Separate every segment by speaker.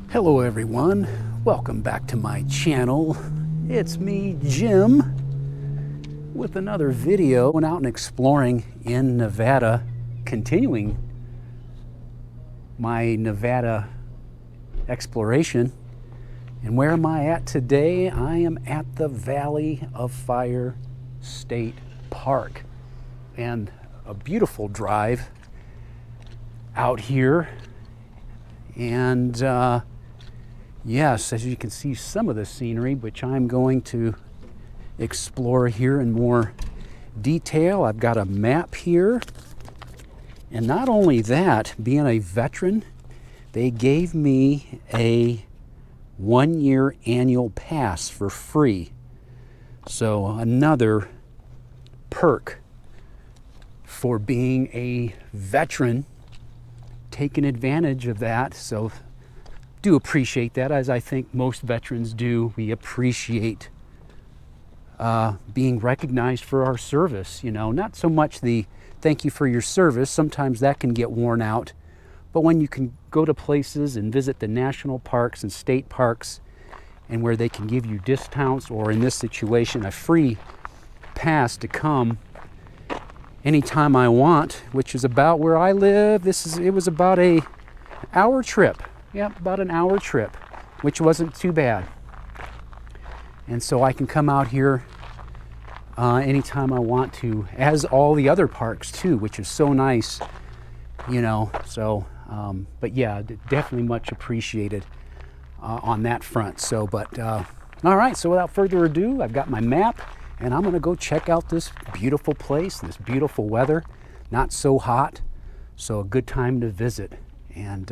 Speaker 1: Hello everyone, welcome back to my channel. It's me, Jim, with another video. Went out and exploring in Nevada, continuing my Nevada exploration. And where am I at today? I am at the Valley of Fire State Park. And a beautiful drive out here. And yes, as you can see, some of the scenery, which I'm going to explore here in more detail. I've got a map here. And not only that, being a veteran, they gave me a 1-year annual pass for free. So another perk for being a veteran, taking advantage of that. So do appreciate that, as I think most veterans do. We appreciate being recognized for our service. You know, not so much the thank you for your service. Sometimes that can get worn out. But when you can go to places and visit the national parks and state parks, and where they can give you discounts, or in this situation, a free pass to come anytime I want, which is about where I live. It was about an hour trip. Yeah, about an hour trip, which wasn't too bad. And so I can come out here anytime I want to, as all the other parks too, which is so nice, you know. So, but yeah, definitely much appreciated on that front. So, but all right, so without further ado, I've got my map, and I'm gonna go check out this beautiful place, this beautiful weather, not so hot, so a good time to visit. And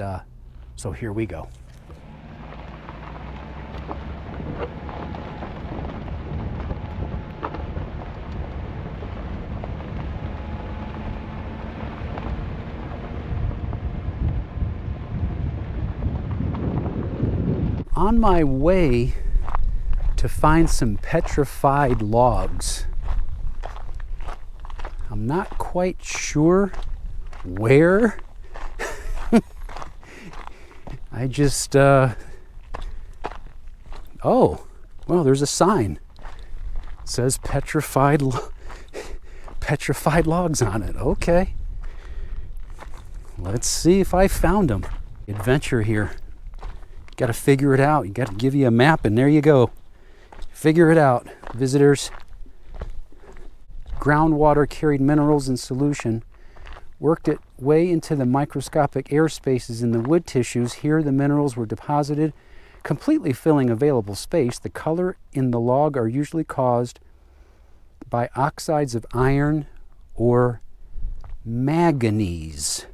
Speaker 1: so here we go. On my way to find some petrified logs. I'm not quite sure where. I just, oh, well, there's a sign. It says petrified logs on it. Okay. Let's see if I found them. Adventure here. Got to figure it out. You got to give you a map, and there you go. Figure it out, visitors. Groundwater carried minerals in solution, worked its way into the microscopic air spaces in the wood tissues. Here the minerals were deposited, completely filling available space. The color in the log are usually caused by oxides of iron or manganese.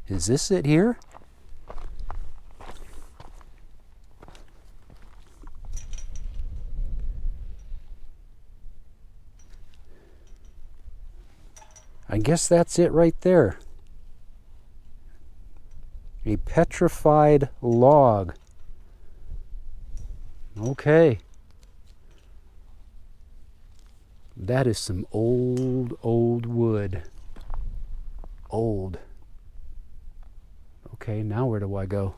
Speaker 1: Is this it here? I guess that's it right there. A petrified log. Okay. That is some old wood. Old. Okay, now where do I go?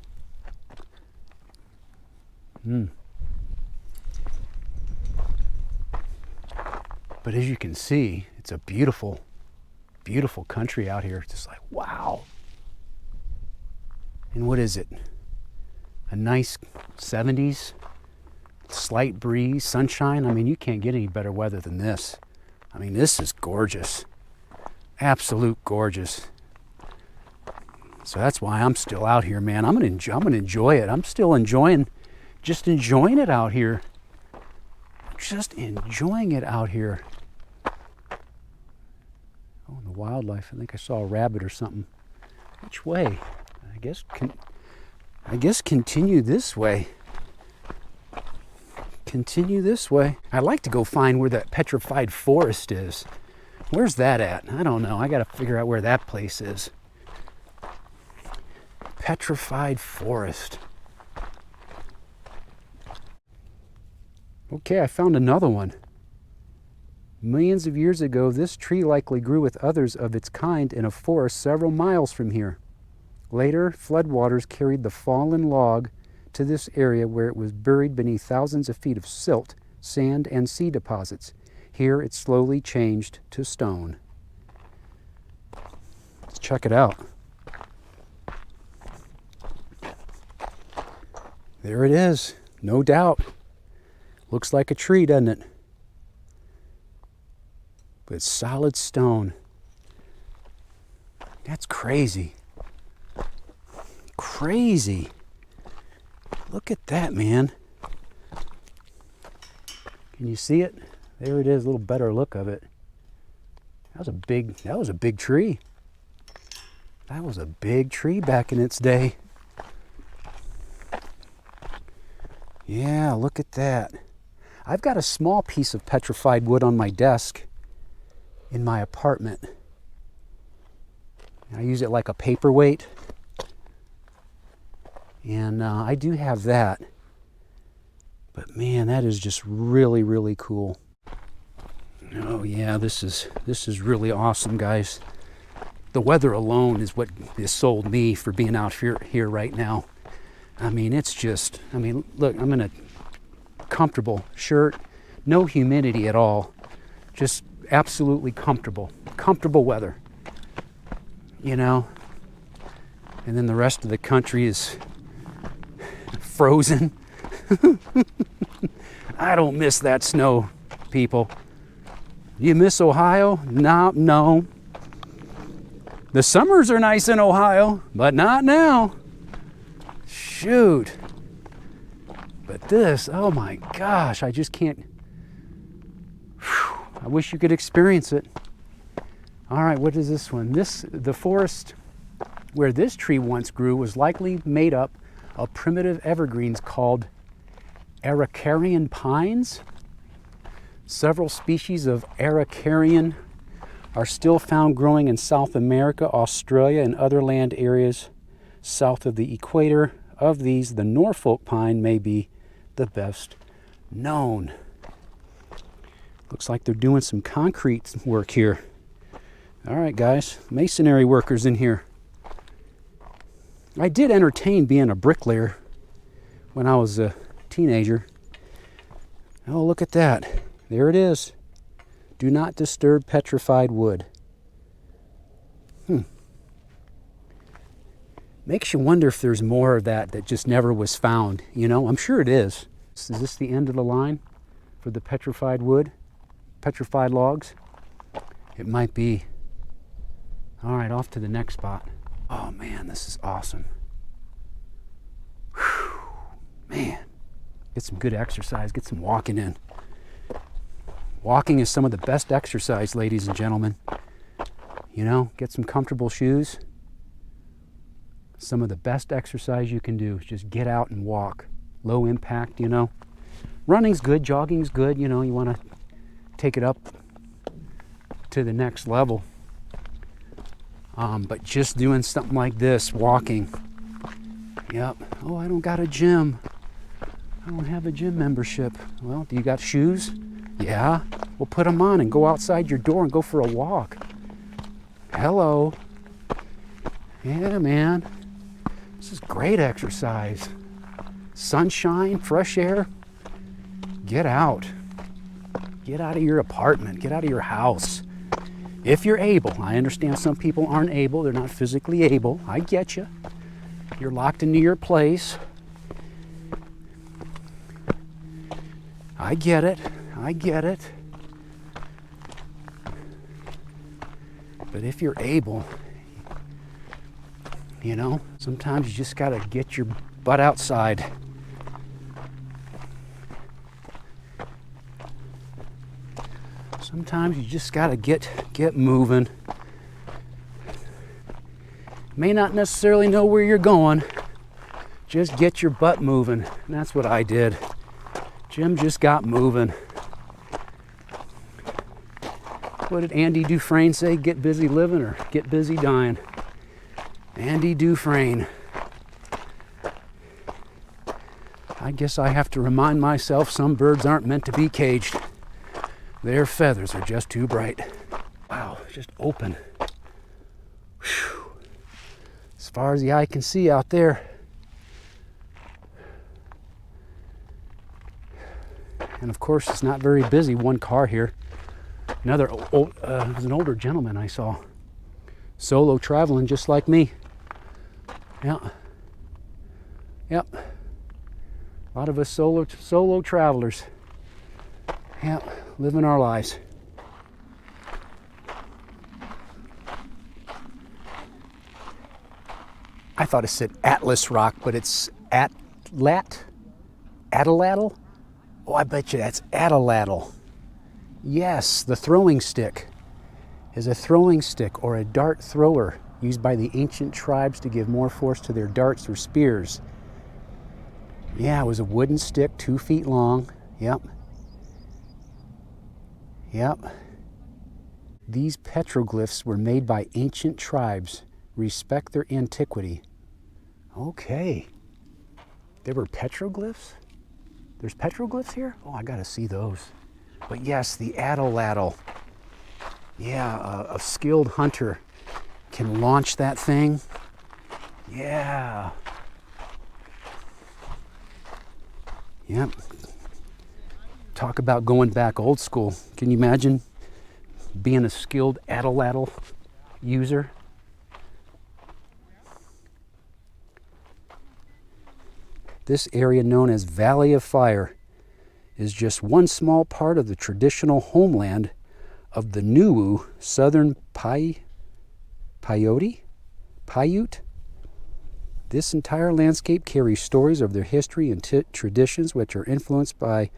Speaker 1: But as you can see, it's a beautiful country out here. Just like, wow. And what is it? A nice 70s, slight breeze, sunshine. I mean, you can't get any better weather than this. I mean, this is gorgeous. Absolute gorgeous. So that's why I'm still out here, man. I'm gonna enjoy it. I'm still enjoying it out here. Just enjoying it out here. Oh, and the wildlife. I think I saw a rabbit or something. Which way? I guess continue this way. Continue this way. I'd like to go find where that petrified forest is. Where's that at? I don't know. I got to figure out where that place is. Petrified forest. Okay, I found another one. Millions of years ago, this tree likely grew with others of its kind in a forest several miles from here. Later, floodwaters carried the fallen log to this area where it was buried beneath thousands of feet of silt, sand, and sea deposits. Here it slowly changed to stone. Let's check it out. There it is, no doubt. Looks like a tree, doesn't it? But it's solid stone. That's crazy. Crazy. Look at that, man. Can you see it? There it is, a little better look of it. That was a big tree. That was a big tree back in its day. Yeah, look at that. I've got a small piece of petrified wood on my desk in my apartment. I use it like a paperweight. And I do have that. But man, that is just really, really cool. Oh yeah, this is really awesome, guys. The weather alone is what has sold me for being out here right now. I mean, it's just, look, I'm in a comfortable shirt, no humidity at all, just absolutely comfortable weather, you know. And then the rest of the country is frozen. I don't miss that snow, people. You miss Ohio? No. The summers are nice in Ohio, but not now. Shoot. But this, oh my gosh, I just can't. Whew, I wish you could experience it. All right, what is this one? The forest where this tree once grew was likely made up of primitive evergreens called Araucarian pines. Several species of Araucarian are still found growing in South America, Australia, and other land areas south of the equator. Of these, the Norfolk pine may be the best known. Looks like they're doing some concrete work here. All right, guys, masonry workers in here. I did entertain being a bricklayer when I was a teenager. Oh, look at that. There it is. Do not disturb petrified wood. Makes you wonder if there's more of that just never was found. You know, I'm sure it is. Is this the end of the line for the petrified wood? Petrified logs? It might be. All right, off to the next spot. Oh man, this is awesome. Whew, man, get some good exercise, get some walking in. Walking is some of the best exercise, ladies and gentlemen. You know, get some comfortable shoes. Some of the best exercise you can do is just get out and walk. Low impact, you know. Running's good, jogging's good, you know, you want to take it up to the next level. But just doing something like this, walking. Yep. Oh, I don't got a gym. I don't have a gym membership. Well, do you got shoes? Yeah. Well, put them on and go outside your door and go for a walk. Hello. Yeah, man. This is great exercise. Sunshine, fresh air. Get out. Get out of your apartment. Get out of your house. If you're able. I understand some people aren't able. They're not physically able. I get you. You're locked into your place. I get it. I get it. But if you're able, you know, sometimes you just gotta get your butt outside. Sometimes you just gotta get moving. May not necessarily know where you're going. Just get your butt moving. And that's what I did. Jim just got moving. What did Andy Dufresne say? Get busy living or get busy dying? Andy Dufresne. I guess I have to remind myself some birds aren't meant to be caged. Their feathers are just too bright. Wow, just open. Whew. As far as the eye can see out there. And of course, it's not very busy. One car here. Another there's an older gentleman I saw. Solo traveling just like me. Yeah. Yep. A lot of us solo travelers. Yep. Living our lives. I thought it said Atlas Rock, but it's Atlatl? Oh, I bet you that's Atlatl. Yes, the throwing stick is a throwing stick or a dart thrower used by the ancient tribes to give more force to their darts or spears. Yeah, it was a wooden stick, 2 feet long. Yep. Yep. These petroglyphs were made by ancient tribes. Respect their antiquity. Okay. There were petroglyphs? There's petroglyphs here? Oh, I gotta see those. But yes, the Atlatl. Yeah, a skilled hunter can launch that thing. Yeah. Yep. Talk about going back old school. Can you imagine being a skilled Atlatl user? This area, known as Valley of Fire, is just one small part of the traditional homeland of the Nuwu Southern Paiute. This entire landscape carries stories of their history and traditions, which are influenced by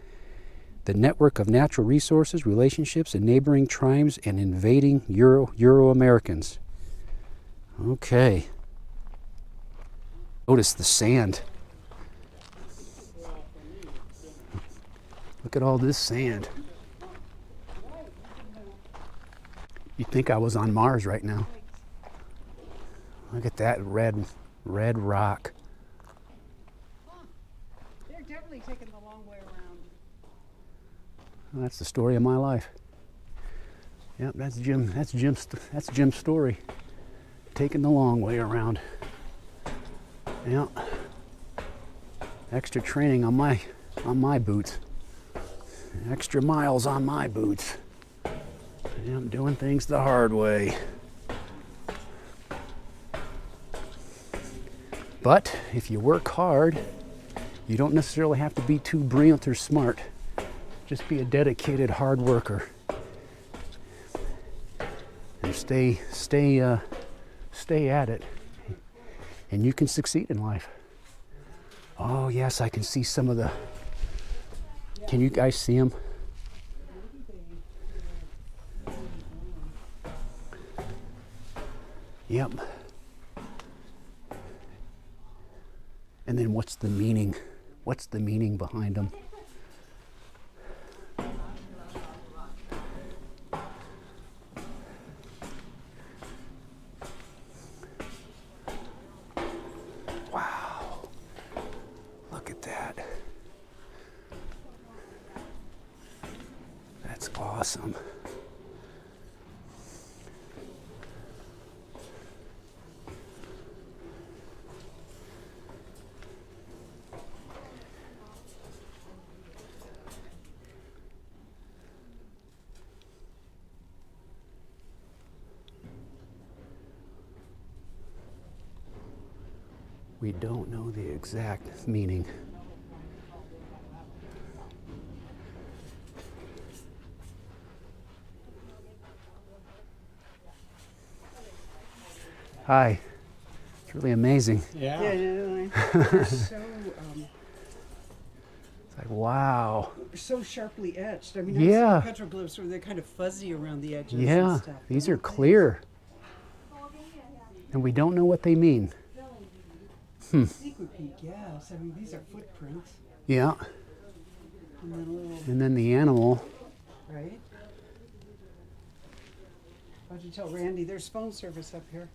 Speaker 1: the network of natural resources, relationships, and neighboring tribes and invading Euro-Americans. Okay. Notice the sand. Look at all this sand. You'd think I was on Mars right now. Look at that red rock.
Speaker 2: They're definitely taking the long way around.
Speaker 1: Well, that's the story of my life. Yep, that's Jim's story. Taking the long way around. Yep. Extra training on my boots. Extra miles on my boots. Yeah, I'm doing things the hard way. But if you work hard, you don't necessarily have to be too brilliant or smart. Just be a dedicated hard worker. And stay at it. And you can succeed in life. Oh yes, I can see some of the... Can you guys see them? Yep. And then what's the meaning? What's the meaning behind them? Wow. Look at that. That's awesome. We don't know the exact meaning. Hi. It's really amazing.
Speaker 2: Yeah, they're so
Speaker 1: It's like, wow.
Speaker 2: so sharply etched. I mean,
Speaker 1: Yeah.
Speaker 2: I've seen petroglyphs where they're kind of fuzzy around the edges
Speaker 1: Yeah,
Speaker 2: and stuff.
Speaker 1: these are clear. And we don't know what they mean.
Speaker 2: Secret peak, yes. I mean, these are footprints.
Speaker 1: Yeah.
Speaker 2: And then a little,
Speaker 1: And then the animal.
Speaker 2: right? How'd you tell Randy there's phone service up here?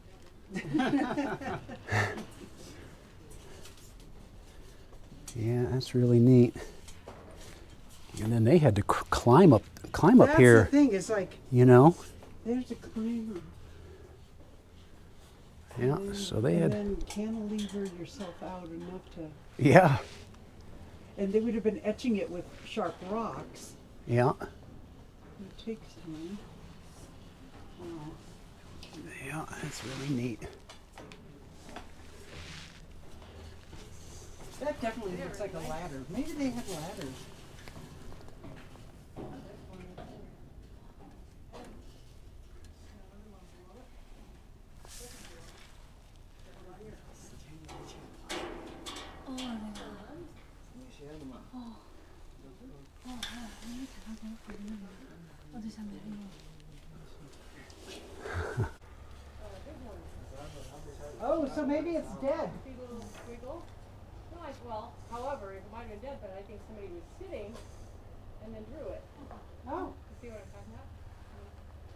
Speaker 1: Yeah, that's really neat. And then they had to climb up
Speaker 2: That's
Speaker 1: here,
Speaker 2: the thing, it's like,
Speaker 1: you know?
Speaker 2: there's a climber.
Speaker 1: Yeah,
Speaker 2: And
Speaker 1: so they
Speaker 2: and
Speaker 1: had,
Speaker 2: then cantilever yourself out enough to...
Speaker 1: yeah.
Speaker 2: And they would have been etching it with sharp rocks.
Speaker 1: Yeah.
Speaker 2: It takes time. Oh.
Speaker 1: Yeah, that's really neat.
Speaker 2: That definitely looks like a ladder. Maybe they had ladders. Oh, so maybe it's dead.
Speaker 3: Squiggle. No, well, however, it might have been dead, but I think somebody was sitting and then drew it.
Speaker 2: Oh.
Speaker 3: You see what I'm talking about?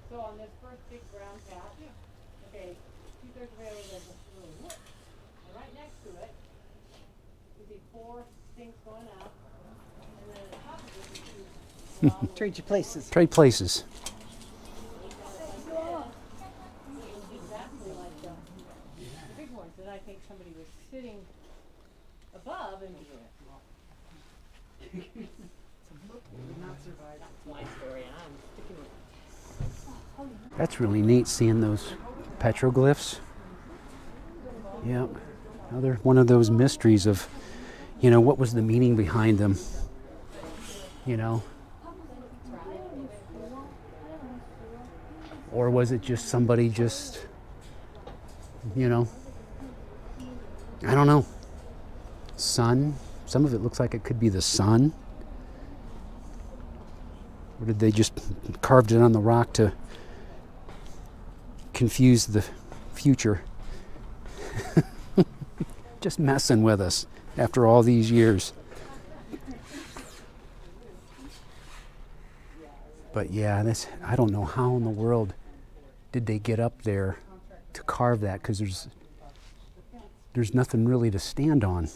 Speaker 3: So on this first big brown patch, okay, 2/3 of it there's a little lip. And right next to it, you see 4 things going out. And then at the top of it, you see
Speaker 2: Trade your places.
Speaker 1: Trade places.
Speaker 3: exactly like the big ones. And I think somebody was sitting above and drew it.
Speaker 2: Did not survive.
Speaker 3: That's my story, and I'm sticking with it.
Speaker 1: That's really neat seeing those petroglyphs. Yeah. Another one of those mysteries of, what was the meaning behind them? Or was it just somebody I don't know. Sun? Some of it looks like it could be the sun. Or did they just carved it on the rock to confuse the future? Just messing with us after all these years. But yeah, I don't know how in the world did they get up there to carve that, because there's nothing really to stand on.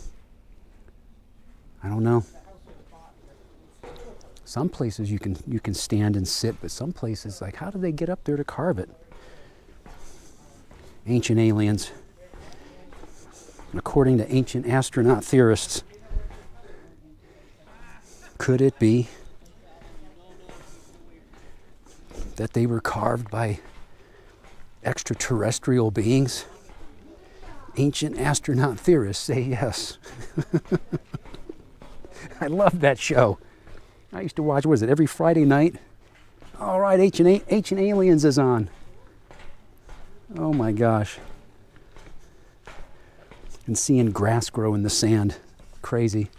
Speaker 1: I don't know. Some places you can stand and sit, but some places, like, how did they get up there to carve it? Ancient aliens. According to ancient astronaut theorists, could it be that they were carved by extraterrestrial beings? Ancient astronaut theorists say yes. I love that show. I used to watch, what is it, every Friday night? All right, Ancient Aliens is on. Oh my gosh. And seeing grass grow in the sand. Crazy.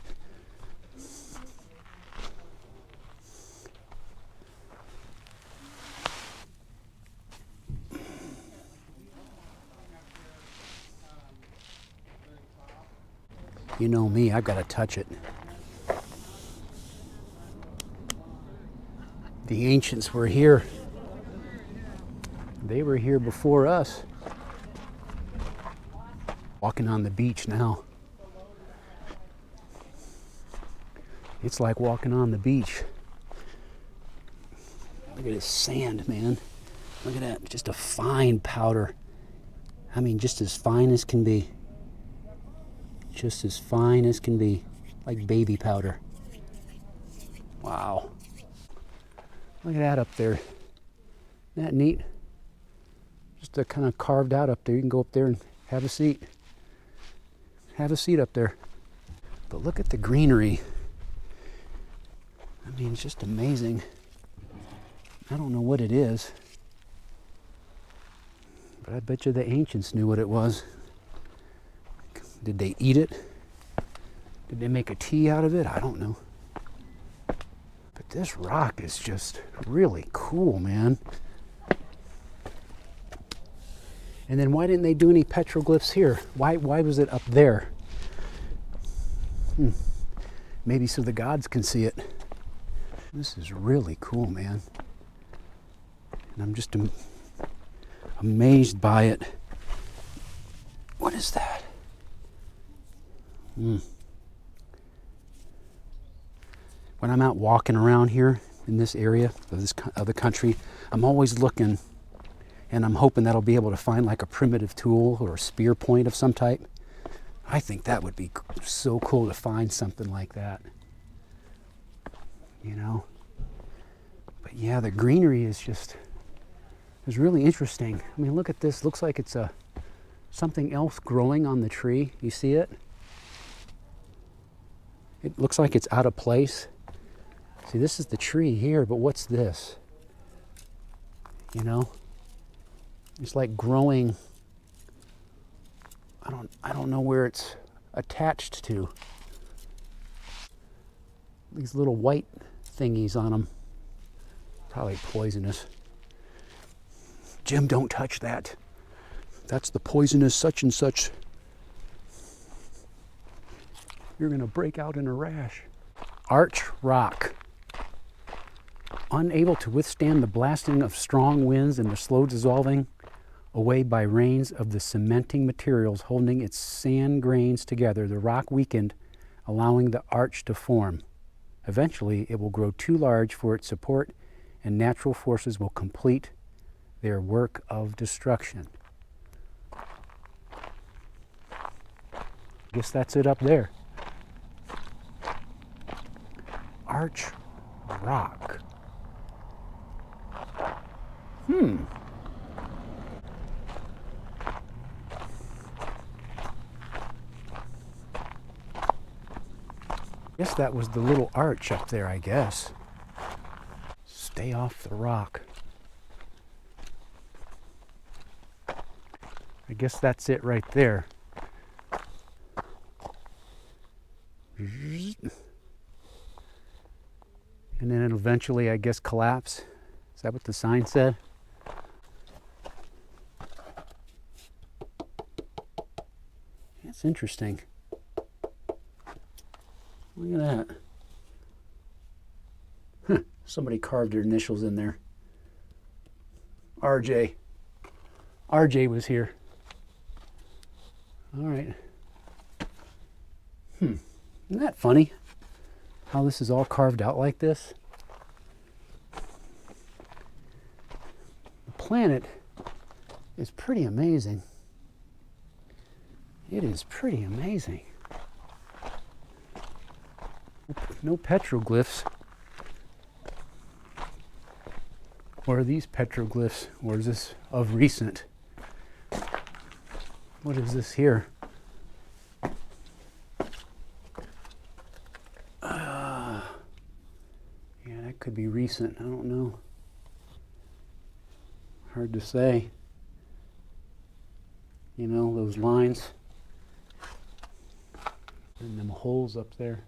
Speaker 1: You know me, I've got to touch it. The ancients were here. They were here before us. Walking on the beach now. It's like walking on the beach. Look at this sand, man. Look at that, just a fine powder. I mean, just as fine as can be. Just as fine as can be, like baby powder. Wow. Look at that up there. Isn't that neat? Just kind of carved out up there. You can go up there and have a seat. Have a seat up there. But look at the greenery. I mean, it's just amazing. I don't know what it is, but I bet you the ancients knew what it was. Did they eat it? Did they make a tea out of it? I don't know. But this rock is just really cool, man. And then why didn't they do any petroglyphs here? Why was it up there? Maybe so the gods can see it. This is really cool, man. And I'm just amazed by it. What is that? When I'm out walking around here in this area of the country, I'm always looking, and I'm hoping that I'll be able to find like a primitive tool or a spear point of some type. I think that would be so cool to find something like that. you know. But yeah, the greenery is really interesting. I mean, look at this. Looks like it's something else growing on the tree. You see it? It looks like it's out of place. See, this is the tree here, but what's this? You know? It's like growing. I don't know where it's attached to. These little white thingies on them. Probably poisonous. Jim, don't touch that. That's the poisonous such and such. You're gonna break out in a rash. Arch rock. Unable to withstand the blasting of strong winds and the slow dissolving away by rains of the cementing materials holding its sand grains together, the rock weakened, allowing the arch to form. Eventually, it will grow too large for its support, and natural forces will complete their work of destruction. Guess that's it up there. Arch rock. Guess that was the little arch up there, I guess. Stay off the rock. I guess that's it right there. And then it'll eventually, I guess, collapse. Is that what the sign said? That's interesting. Look at that. Huh. Somebody carved their initials in there. RJ. RJ was here. All right. Isn't that funny? How this is all carved out like this? The planet is pretty amazing. It is pretty amazing. No petroglyphs. Or are these petroglyphs? Or is this of recent? What is this here? Yeah, that could be recent. I don't know. Hard to say. You know, those lines. And them holes up there.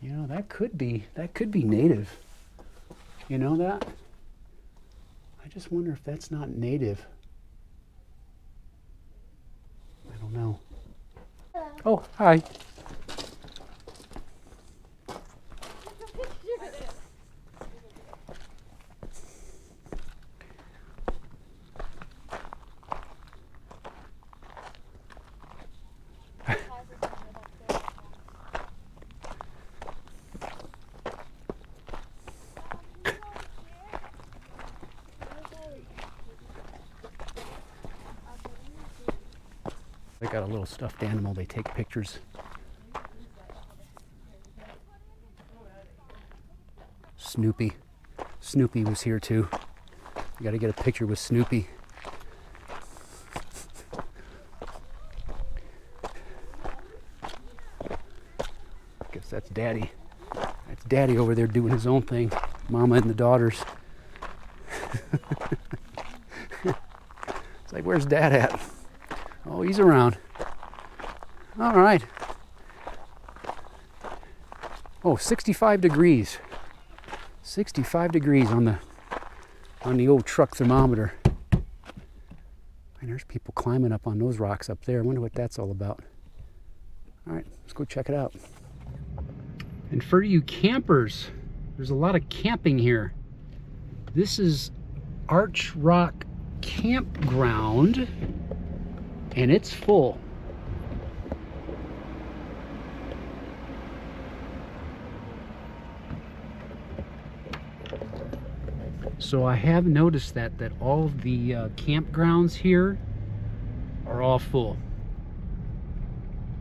Speaker 1: You know, that could be native. You know that? I just wonder if that's not native. I don't know. Oh, hi. They got a little stuffed animal they take pictures. Snoopy. Snoopy was here too. You gotta get a picture with Snoopy. Guess that's Daddy. That's Daddy over there doing his own thing. Mama and the daughters. It's like, where's Dad at? Oh, he's around. All right. Oh, 65 degrees. 65 degrees on the old truck thermometer. And there's people climbing up on those rocks up there. I wonder what that's all about. All right, let's go check it out. And for you campers, there's a lot of camping here. This is Arch Rock Campground. And it's full. So I have noticed that all of the campgrounds here are all full.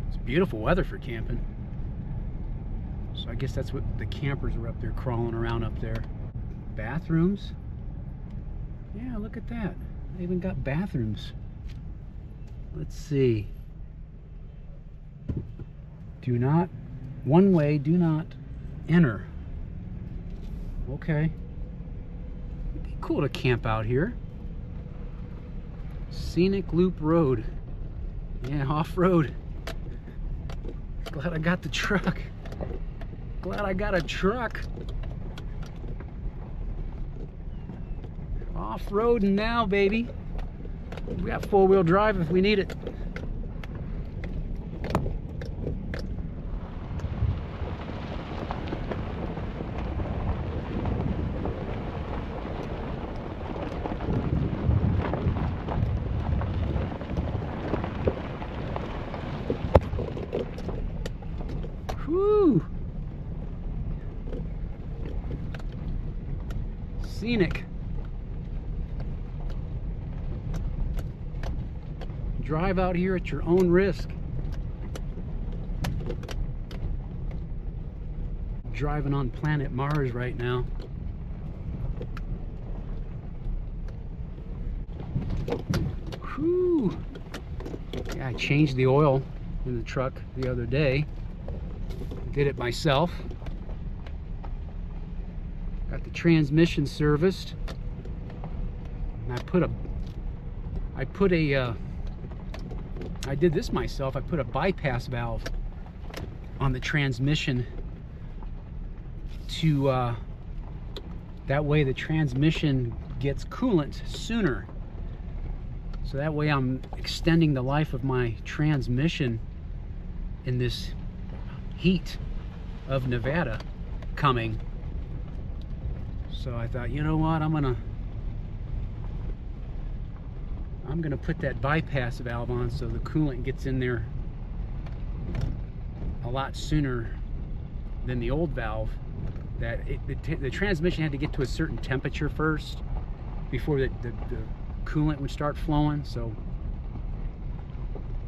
Speaker 1: It's beautiful weather for camping. So I guess that's what the campers are up there crawling around up there. Bathrooms. Yeah, look at that. They even got bathrooms. Let's see. Do not, one way, do not enter. Okay. It'd be cool to camp out here. Scenic Loop Road. Yeah, off-road. Glad I got the truck. Glad I got a truck. Off-roading now, baby. We got four-wheel drive if we need it. Whew. Scenic. Drive out here at your own risk. Driving on planet Mars right now. Whew. Yeah, I changed the oil in the truck the other day. Did it myself. Got the transmission serviced. And I did this myself. I put a bypass valve on the transmission to that way the transmission gets coolant sooner. So that way I'm extending the life of my transmission in this heat of Nevada coming. So I thought, you know what, I'm gonna put that bypass valve on so the coolant gets in there a lot sooner than the old valve. That the transmission had to get to a certain temperature first before the coolant would start flowing. So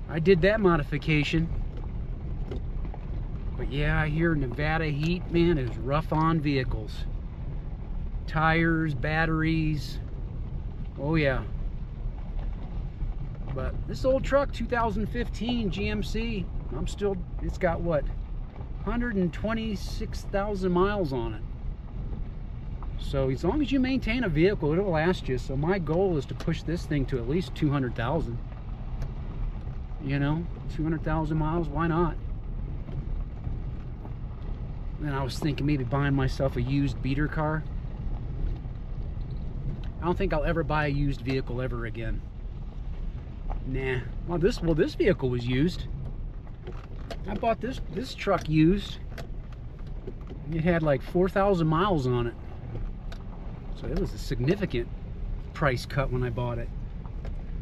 Speaker 1: I did that modification. But yeah, I hear Nevada heat, man, is rough on vehicles. Tires, batteries, oh yeah. But this old truck, 2015 GMC, it's got what, 126,000 miles on it. So as long as you maintain a vehicle, it'll last you. So my goal is to push this thing to at least 200,000. You know, 200,000 miles, why not? Then I was thinking maybe buying myself a used beater car. I don't think I'll ever buy a used vehicle ever again. Nah. Well, this vehicle was used. I bought this truck used. It had like 4,000 miles on it. So it was a significant price cut when I bought it.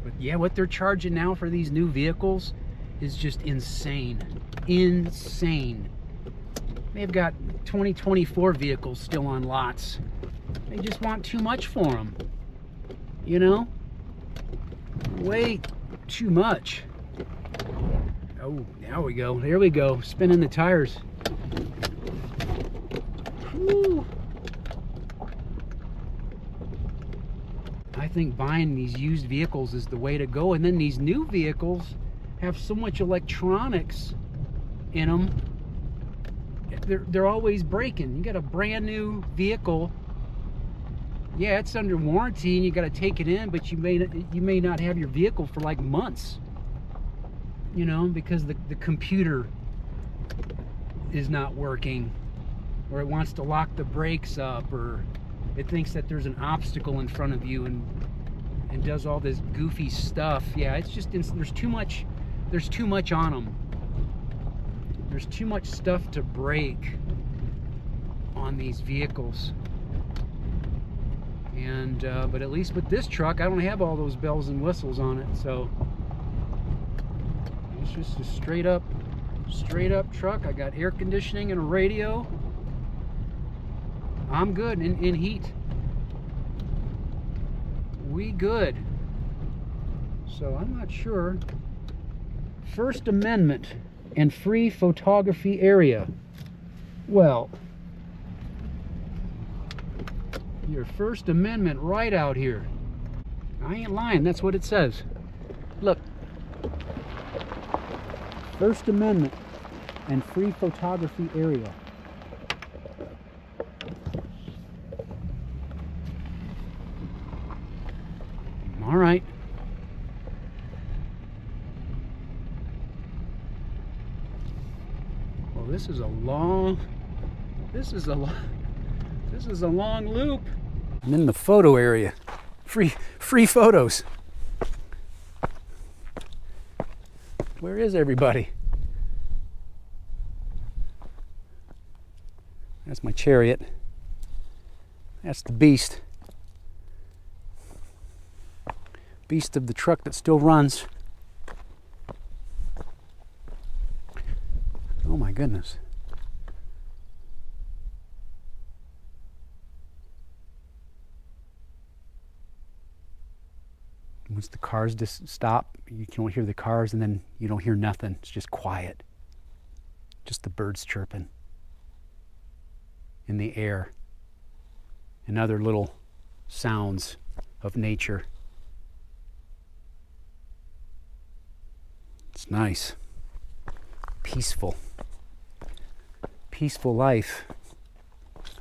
Speaker 1: But yeah, what they're charging now for these new vehicles is just insane. Insane. They've got 2024 vehicles still on lots. They just want too much for them. You know? Way too much. Oh, now we go. There we go. Spinning the tires. Whew. I think buying these used vehicles is the way to go. And then these new vehicles have so much electronics in them. They're always breaking. You got a brand new vehicle. Yeah, it's under warranty and you got to take it in, but you may not have your vehicle for like months. You know, because the computer is not working, or it wants to lock the brakes up, or it thinks that there's an obstacle in front of you and does all this goofy stuff. Yeah, it's just there's too much on them. There's too much stuff to break on these vehicles. And but at least with this truck, I don't have all those bells and whistles on it, so it's just a straight up truck. I got air conditioning and a radio. I'm good in heat. We good. So I'm not sure. First Amendment and free photography area. Well, your First Amendment right out here. I ain't lying, that's what it says. Look. First Amendment and free photography area. All right. Well, this is a long loop. I'm in the photo area. Free photos. Where is everybody? That's my chariot. That's the beast. Beast of the truck that still runs. Oh my goodness. Once the cars just stop, you don't hear the cars, and then you don't hear nothing. It's just quiet. Just the birds chirping in the air and other little sounds of nature. It's nice. Peaceful. Peaceful life.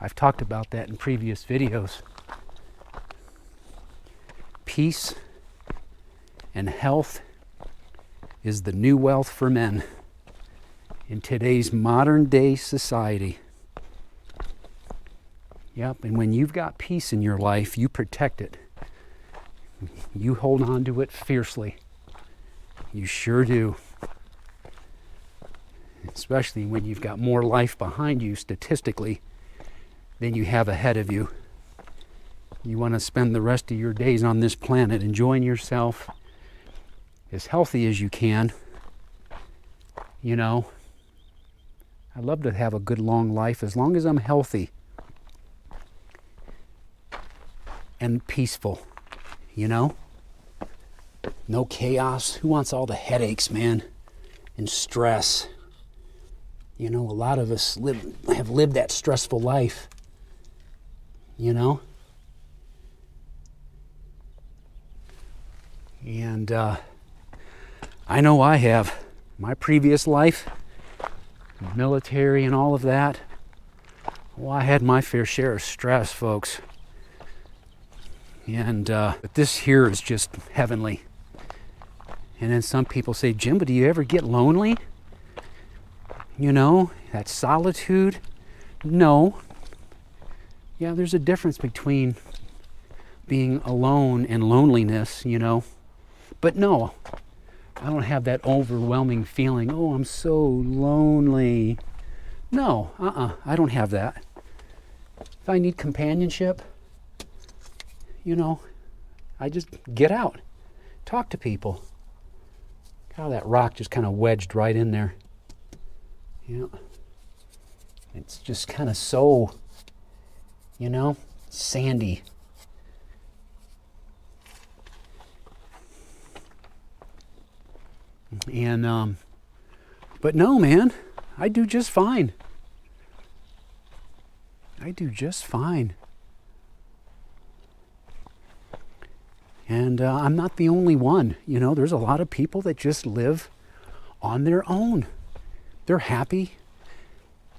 Speaker 1: I've talked about that in previous videos. Peace and health is the new wealth for men in today's modern day society. Yep, and when you've got peace in your life, you protect it. You hold on to it fiercely. You sure do. Especially when you've got more life behind you statistically than you have ahead of you. You want to spend the rest of your days on this planet enjoying yourself as healthy as you can. You know, I'd love to have a good long life as long as I'm healthy and peaceful, you know? No chaos. Who wants all the headaches, man? And stress. You know, a lot of us have lived that stressful life. You know? And I know I have. My previous life, military and all of that, well, I had my fair share of stress, folks. And but this here is just heavenly. And then some people say, Jim, but do you ever get lonely? You know, that solitude? No. Yeah, there's a difference between being alone and loneliness, you know. But no, I don't have that overwhelming feeling, oh, I'm so lonely. No, I don't have that. If I need companionship, you know, I just get out, talk to people. God, that rock just kind of wedged right in there. You know, it's just kind of so, you know, sandy. And, but no, man, I do just fine. I do just fine. And I'm not the only one. You know, there's a lot of people that just live on their own. They're happy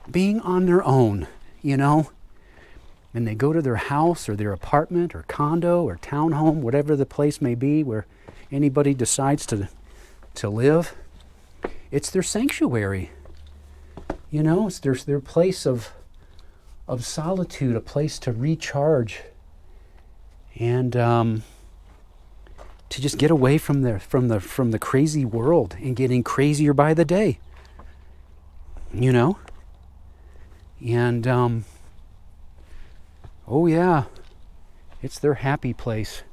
Speaker 1: being on their own, you know. And they go to their house or their apartment or condo or townhome, whatever the place may be where anybody decides to live. It's their sanctuary. You know, it's their place of solitude, a place to recharge and to just get away from the crazy world and getting crazier by the day. You know? And oh yeah, it's their happy place.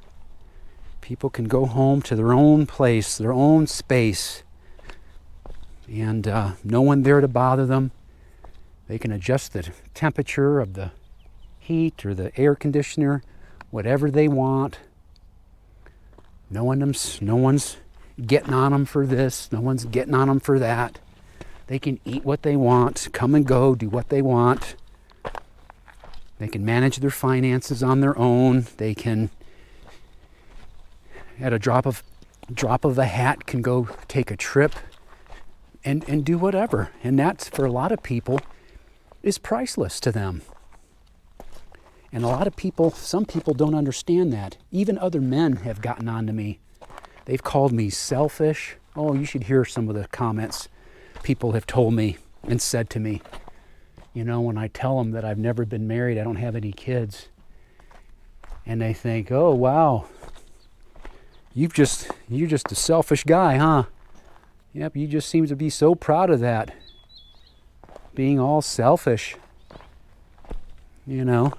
Speaker 1: People can go home to their own place, their own space, and no one there to bother them. They can adjust the temperature of the heat or the air conditioner, whatever they want. No one's getting on them for this. No one's getting on them for that. They can eat what they want, come and go, do what they want. They can manage their finances on their own. They can, at a drop of a hat, can go take a trip and do whatever. And that's, for a lot of people, is priceless to them. And a lot of people, some people don't understand that. Even other men have gotten on to me. They've called me selfish. Oh, you should hear some of the comments people have told me and said to me. You know, when I tell them that I've never been married, I don't have any kids. And they think, oh, wow, you're just a selfish guy, huh? Yep, you just seem to be so proud of that. Being all selfish. You know,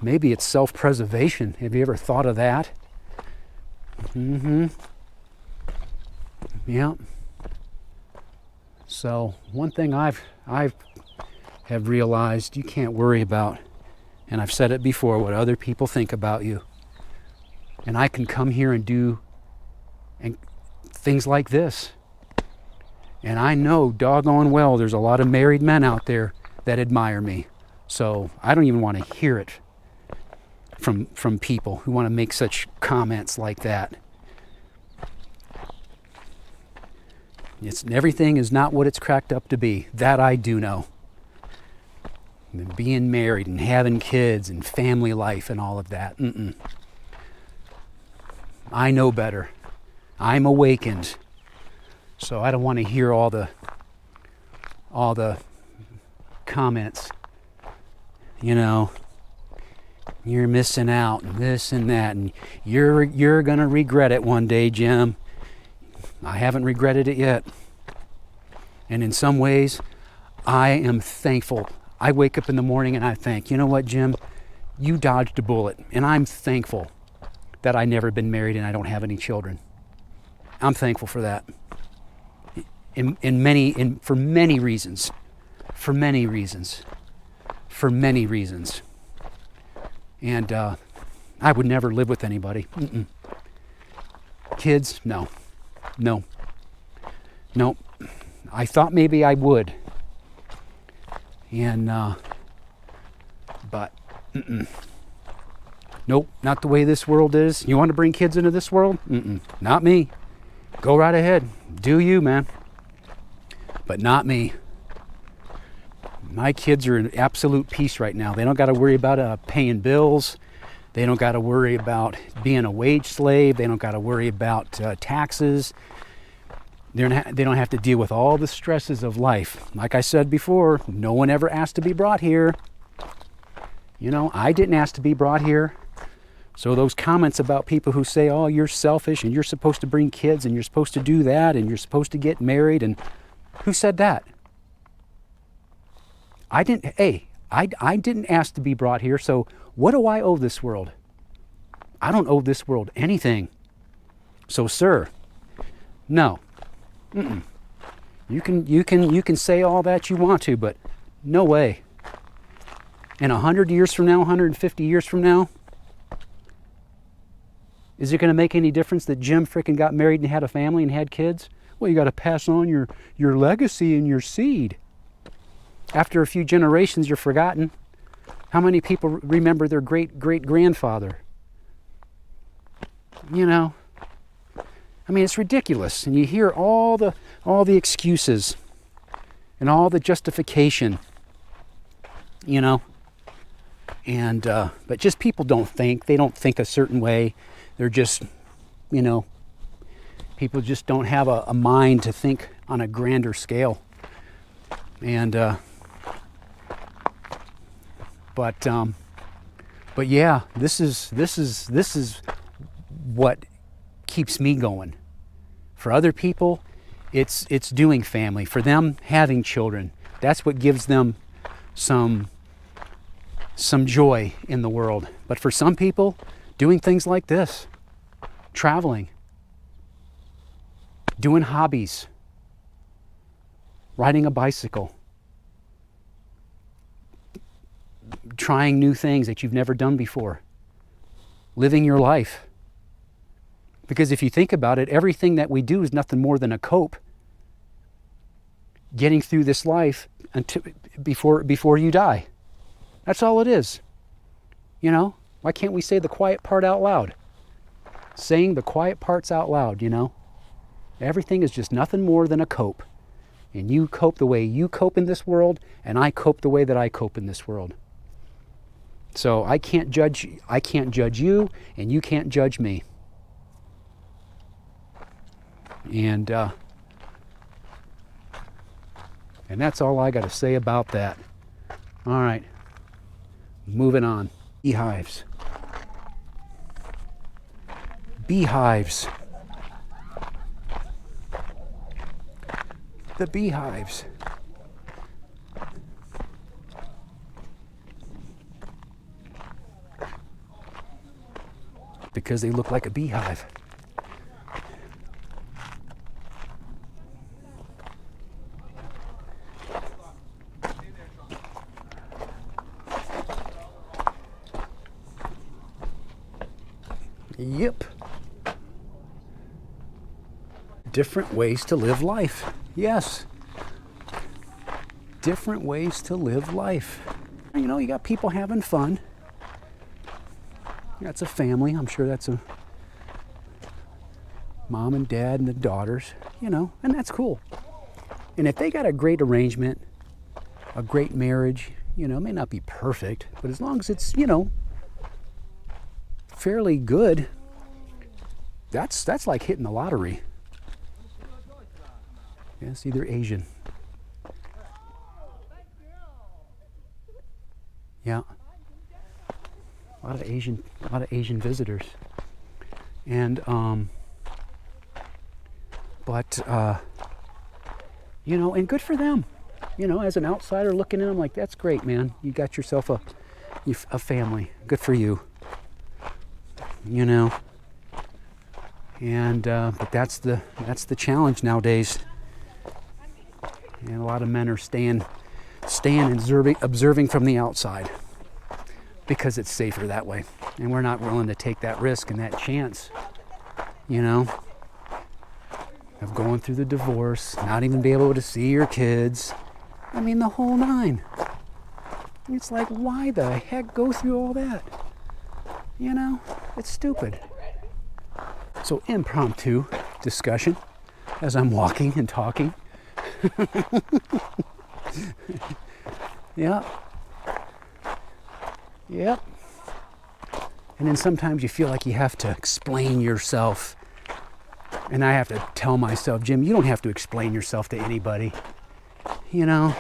Speaker 1: maybe it's self-preservation. Have you ever thought of that? Yeah. So one thing I've have realized, you can't worry about, and I've said it before, what other people think about you. And I can come here and do things like this. And I know doggone well there's a lot of married men out there that admire me. So I don't even want to hear it from people who want to make such comments like that. Everything is not what it's cracked up to be. That I do know. And being married and having kids and family life and all of that. I know better. I'm awakened. So I don't want to hear all the comments. You know, you're missing out and this and that, and you're gonna regret it one day, Jim. I haven't regretted it yet. And in some ways, I am thankful. I wake up in the morning and I think, you know what, Jim? You dodged a bullet. And I'm thankful that I never been married and I don't have any children. I'm thankful for that. For many reasons. For many reasons. For many reasons. And I would never live with anybody. Kids, no. No. I thought maybe I would. And, but, nope, not the way this world is. You want to bring kids into this world? Not me. Go right ahead. Do you, man. But not me. My kids are in absolute peace right now. They don't got to worry about paying bills. They don't got to worry about being a wage slave. They don't got to worry about taxes. They don't have to deal with all the stresses of life. Like I said before, no one ever asked to be brought here. You know, I didn't ask to be brought here. So those comments about people who say, oh, you're selfish and you're supposed to bring kids and you're supposed to do that and you're supposed to get married, and who said that? I didn't ask to be brought here, so what do I owe this world? I don't owe this world anything. So, sir, no. You can say all that you want to, but no way. And 100 years from now, 150 years from now, is it going to make any difference that Jim frickin' got married and had a family and had kids? Well, you got to pass on your legacy and your seed. After a few generations, you're forgotten. How many people remember their great-great-grandfather? You know, I mean, it's ridiculous. And you hear all the excuses and all the justification, you know. And but just people don't think. They don't think a certain way. They're just, you know, people just don't have a mind to think on a grander scale. And but yeah, this is what keeps me going. For other people, it's doing family. For them, having children. That's what gives them some joy in the world. But for some people, doing things like this, traveling, doing hobbies, riding a bicycle, trying new things that you've never done before, living your life. Because if you think about it, everything that we do is nothing more than a cope. getting through this life until before you die. That's all it is. You know, why can't we say the quiet part out loud? Saying the quiet parts out loud, you know. Everything is just nothing more than a cope. And you cope the way you cope in this world, and I cope the way that I cope in this world. So I can't judge you, and you can't judge me. And that's all I got to say about that. All right, moving on. Beehives. Beehives. The beehives. Because they look like a beehive. Yep. Different ways to live life. Yes. Different ways to live life. You know, you got people having fun. That's a family. I'm sure that's a mom and dad and the daughters, you know, and that's cool. And if they got a great arrangement, a great marriage, you know, it may not be perfect, but as long as it's, you know, fairly good, that's like hitting the lottery. Yeah, see, they're Asian. Yeah. A lot of Asian visitors. And you know, and good for them. You know, as an outsider looking in, I'm like, that's great, man. You got yourself a family. Good for you. You know. And but that's the challenge nowadays. And a lot of men are staying and observing from the outside because it's safer that way. And we're not willing to take that risk and that chance, you know, of going through the divorce, not even be able to see your kids. I mean, the whole nine. It's like, why the heck go through all that? You know, it's stupid. So impromptu discussion as I'm walking and talking. Yeah. Yep. And then sometimes you feel like you have to explain yourself. And I have to tell myself, Jim, you don't have to explain yourself to anybody. You know.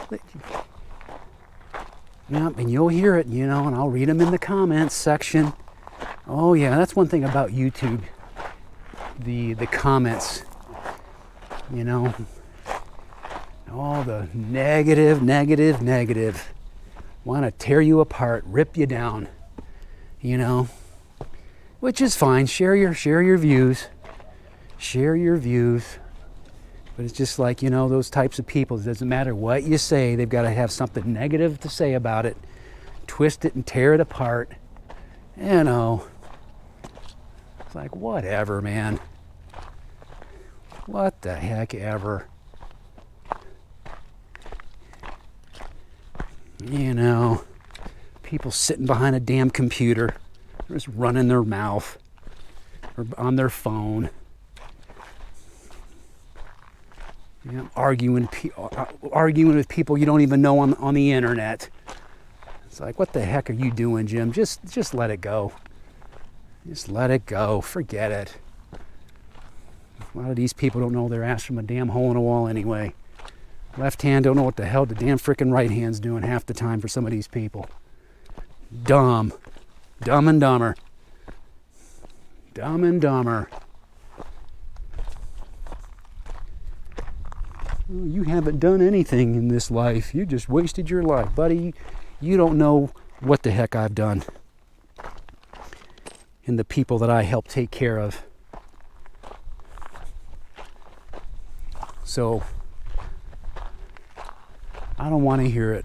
Speaker 1: Yep, and you'll hear it, you know, and I'll read them in the comments section. Oh yeah, that's one thing about YouTube. The comments, you know. All the negative. Want to tear you apart, rip you down, you know. Which is fine. Share your views. Share your views. But it's just like, you know, those types of people. It doesn't matter what you say. They've got to have something negative to say about it. Twist it and tear it apart. You know. It's like, whatever, man. What the heck ever. You know, people sitting behind a damn computer, just running their mouth or on their phone. You know, arguing with people you don't even know on the internet. It's like, what the heck are you doing, Jim? Just let it go. Just let it go. Forget it. A lot of these people don't know their ass from a damn hole in a wall anyway. Left hand don't know what the hell the damn frickin' right hand's doing half the time for some of these people. Dumb. Dumb and dumber. Dumb and dumber. Well, you haven't done anything in this life. You just wasted your life, buddy. You don't know what the heck I've done. And the people that I help take care of. So, I don't want to hear it.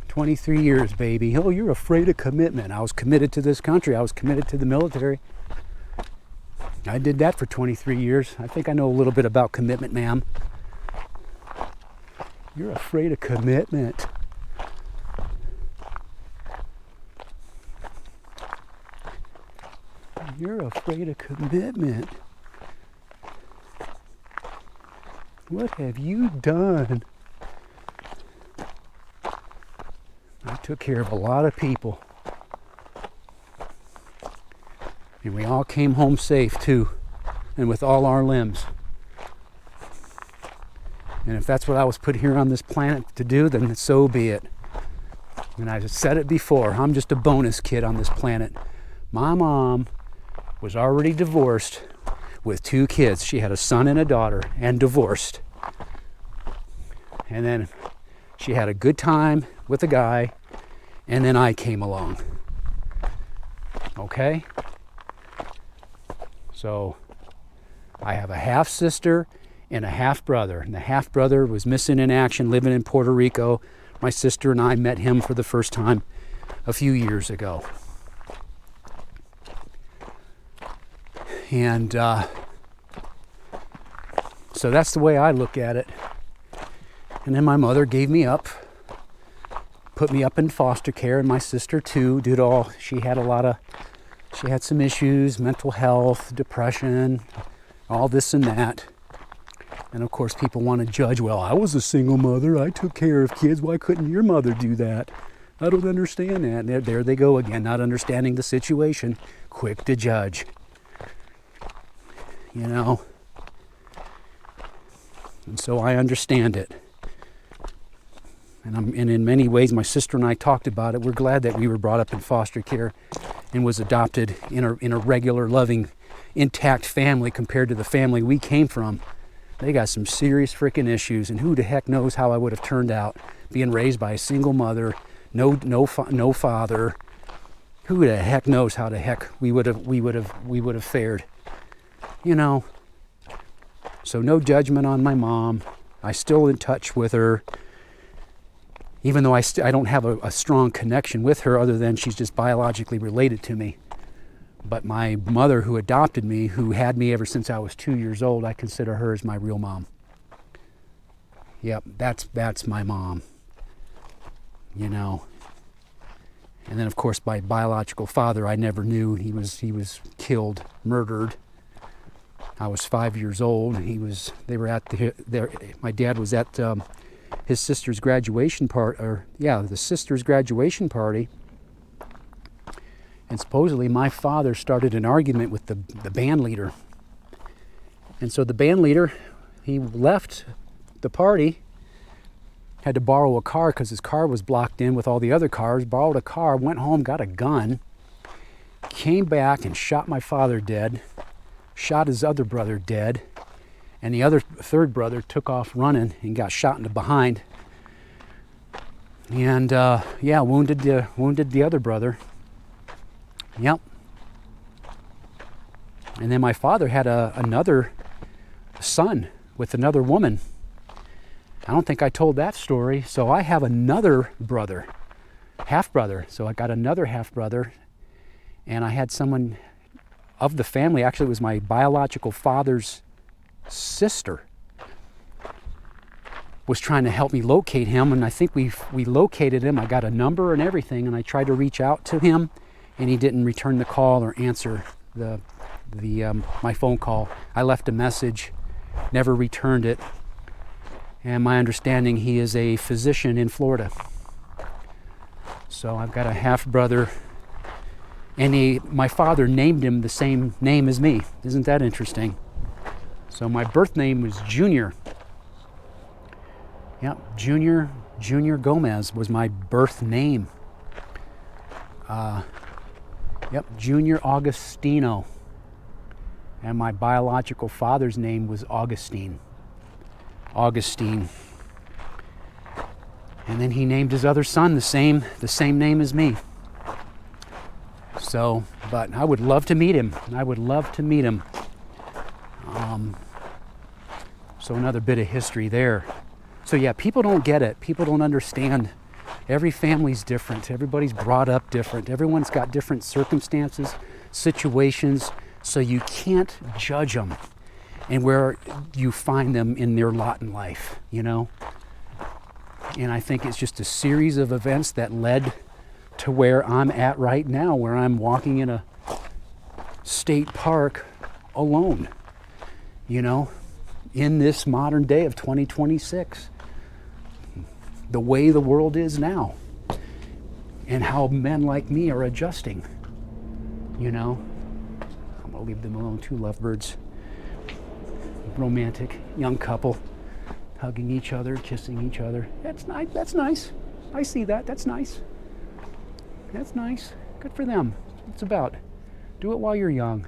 Speaker 1: 23 years, baby. Oh, you're afraid of commitment. I was committed to this country. I was committed to the military. I did that for 23 years. I think I know a little bit about commitment, ma'am. You're afraid of commitment. You're afraid of commitment. What have you done? I took care of a lot of people. And we all came home safe too, and with all our limbs. And if that's what I was put here on this planet to do, then so be it. And I've said it before, I'm just a bonus kid on this planet. My mom was already divorced with 2 kids. She had a son and a daughter, and divorced. And then she had a good time with a guy, and then I came along. Okay? So I have a half sister and a half brother. And the half brother was missing in action, living in Puerto Rico. My sister and I met him for the first time a few years ago. And so that's the way I look at it. And then my mother gave me up, put me up in foster care, and my sister too, due to all, she had some issues, mental health, depression, all this and that. And of course people want to judge, well, I was a single mother, I took care of kids, why couldn't your mother do that? I don't understand that. And there they go again, not understanding the situation, quick to judge. You know? And so I understand it. And in many ways, my sister and I talked about it. We're glad that we were brought up in foster care and was adopted in a regular, loving, intact family compared to the family we came from. They got some serious freaking issues, and who the heck knows how I would have turned out being raised by a single mother, no father. Who the heck knows how the heck we would have fared, you know? So no judgment on my mom. I'm still in touch with her. Even though I don't have a strong connection with her other than she's just biologically related to me. But my mother who adopted me, who had me ever since I was 2 years old, I consider her as my real mom. Yep, that's my mom. You know. And then of course my biological father I never knew. He was killed, murdered. I was 5 years old. My dad was at his sister's graduation the sister's graduation party, and supposedly my father started an argument with the band leader. And so the band leader, he left the party, had to borrow a car because his car was blocked in with all the other cars, borrowed a car, went home, got a gun, came back and shot my father dead, shot his other brother dead, and the third brother took off running and got shot in the behind. And wounded the other brother. Yep. And then my father had another son with another woman. I don't think I told that story. So I have another brother, half brother. So I got another half brother, and I had someone of the family. Actually, it was my biological father's sister was trying to help me locate him, and I think we located him. I got a number and everything, and I tried to reach out to him, and he didn't return the call or answer my phone call. I left a message, never returned it, and my understanding he is a physician in Florida. So I've got a half brother, and my father named him the same name as me. Isn't that interesting? So my birth name was Junior. Yep, Junior Gomez was my birth name. Junior Augustino. And my biological father's name was Augustine. And then he named his other son the same name as me. So, but I would love to meet him. So another bit of history there. So yeah, people don't get it. People don't understand. Every family's different. Everybody's brought up different. Everyone's got different circumstances, situations, so you can't judge them and where you find them in their lot in life, you know? And I think it's just a series of events that led to where I'm at right now, where I'm walking in a state park alone, you know, in this modern day of 2026. The way the world is now, and how men like me are adjusting, you know. I'm gonna leave them alone, two lovebirds, romantic young couple, hugging each other, kissing each other. That's nice. That's nice. I see that. That's nice. That's nice. Good for them. It's about. Do it while you're young.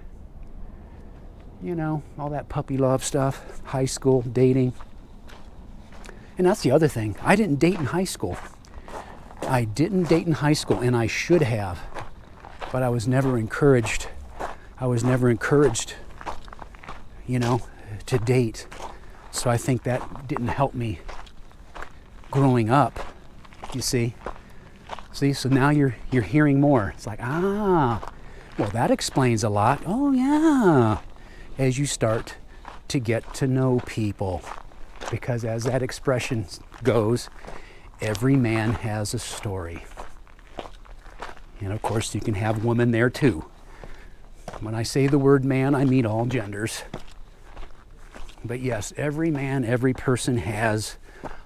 Speaker 1: You know, all that puppy love stuff, high school, dating. And that's the other thing. I didn't date in high school. I didn't date in high school, and I should have. But I was never encouraged. You know, to date. So I think that didn't help me growing up. You see? So now you're hearing more. It's like, well, that explains a lot. Oh yeah. As you start to get to know people. Because as that expression goes, every man has a story. And of course you can have women there too. When I say the word man, I mean all genders. But yes, every man, every person has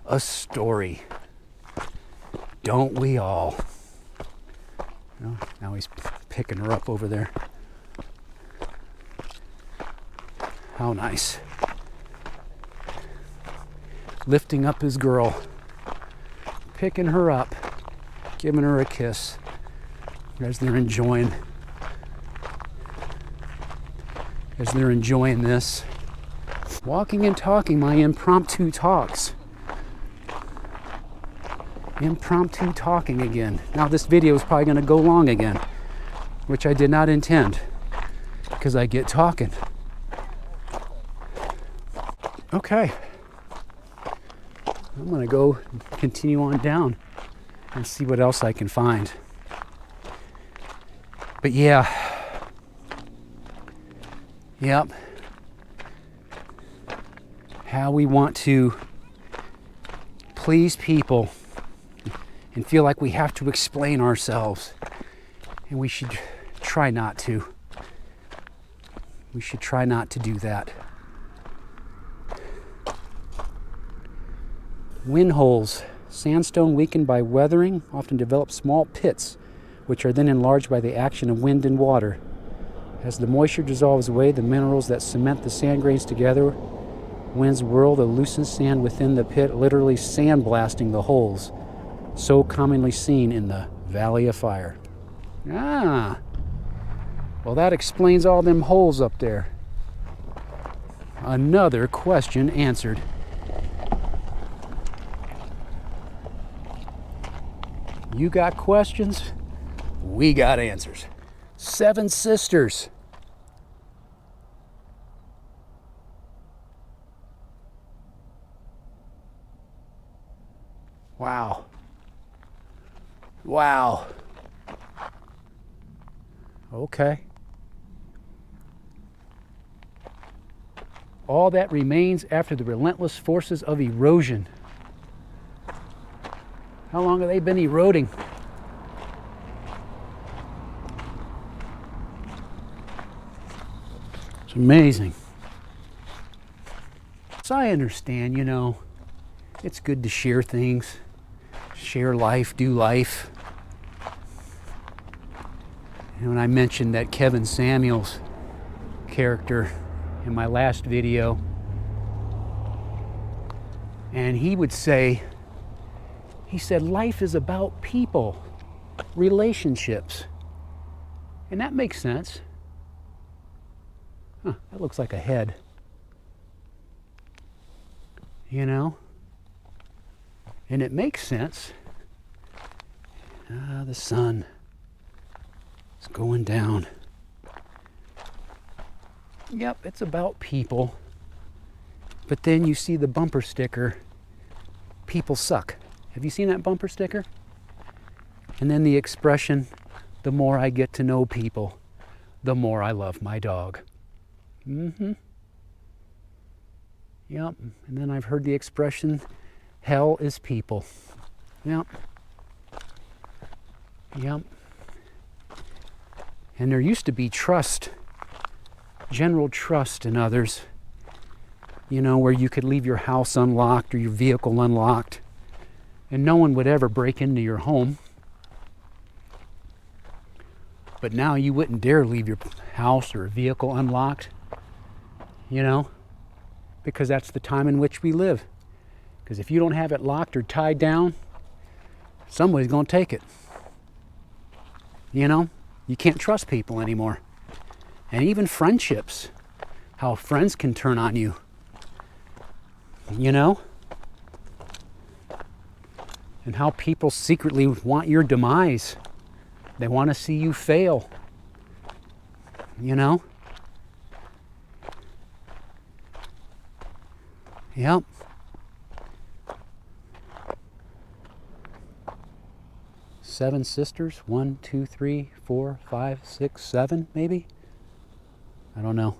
Speaker 1: a story. Don't we all? Oh, now he's picking her up over there. How nice. Lifting up his girl. Picking her up. Giving her a kiss. As they're enjoying this. Walking and talking, my impromptu talks. Impromptu talking again. Now this video is probably going to go long again, which I did not intend, because I get talking. Okay. I'm going to go continue on down and see what else I can find. But yeah. Yep. How we want to please people and feel like we have to explain ourselves. And we should try not to. We should try not to do that. Wind holes. Sandstone weakened by weathering often develop small pits, which are then enlarged by the action of wind and water. As the moisture dissolves away, the minerals that cement the sand grains together, winds whirl the loosened sand within the pit, literally sandblasting the holes, so commonly seen in the Valley of Fire. Well, that explains all them holes up there. Another question answered. You got questions? We got answers. 7 sisters. Wow. Wow. Okay. All that remains after the relentless forces of erosion. How long have they been eroding? It's amazing. So I understand, you know, it's good to share things, share life, do life. And when I mentioned that Kevin Samuels character in my last video, and he would say, he said, life is about people, relationships. And that makes sense. Huh, that looks like a head. You know? And it makes sense. The sun is going down. Yep, it's about people. But then you see the bumper sticker, people suck. Have you seen that bumper sticker? And then the expression, the more I get to know people, the more I love my dog. Mm-hmm. Yep. And then I've heard the expression, Hell is people. Yep. Yep. And there used to be trust, general trust in others, you know, where you could leave your house unlocked or your vehicle unlocked, and no one would ever break into your home. But now you wouldn't dare leave your house or vehicle unlocked, you know, because that's the time in which we live. Because if you don't have it locked or tied down, somebody's going to take it. You know, you can't trust people anymore. And even friendships, how friends can turn on you, you know, and how people secretly want your demise. They want to see you fail, you know? Yep. Seven sisters, 1, 2, 3, 4, 5, 6, 7, maybe? I don't know.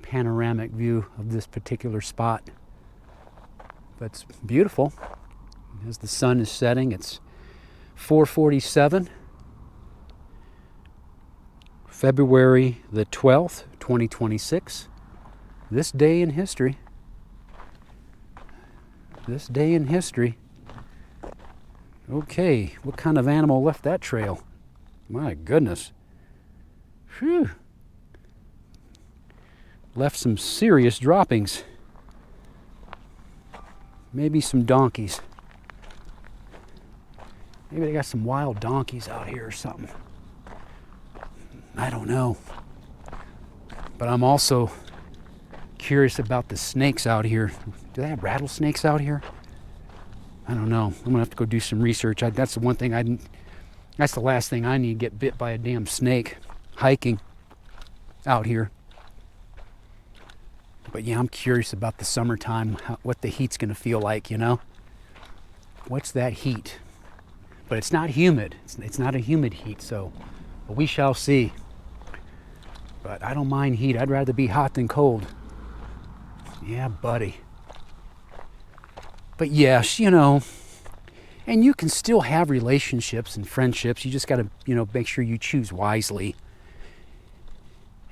Speaker 1: Panoramic view of this particular spot. But it's beautiful. As the sun is setting, it's 4:47, February the 12th, 2026. This day in history. This day in history. Okay, what kind of animal left that trail? My goodness. Phew. Left some serious droppings. Maybe some donkeys. Maybe they got some wild donkeys out here or something. I don't know. But I'm also curious about the snakes out here. Do they have rattlesnakes out here? I don't know. I'm gonna have to go do some research. That's the one thing that's the last thing I need, to get bit by a damn snake hiking out here. But yeah, I'm curious about the summertime, what the heat's gonna feel like, you know? What's that heat? But it's not humid. It's not a humid heat, so we shall see. But I don't mind heat. I'd rather be hot than cold. Yeah, buddy. But yes, you know, and you can still have relationships and friendships. You just got to, you know, make sure you choose wisely.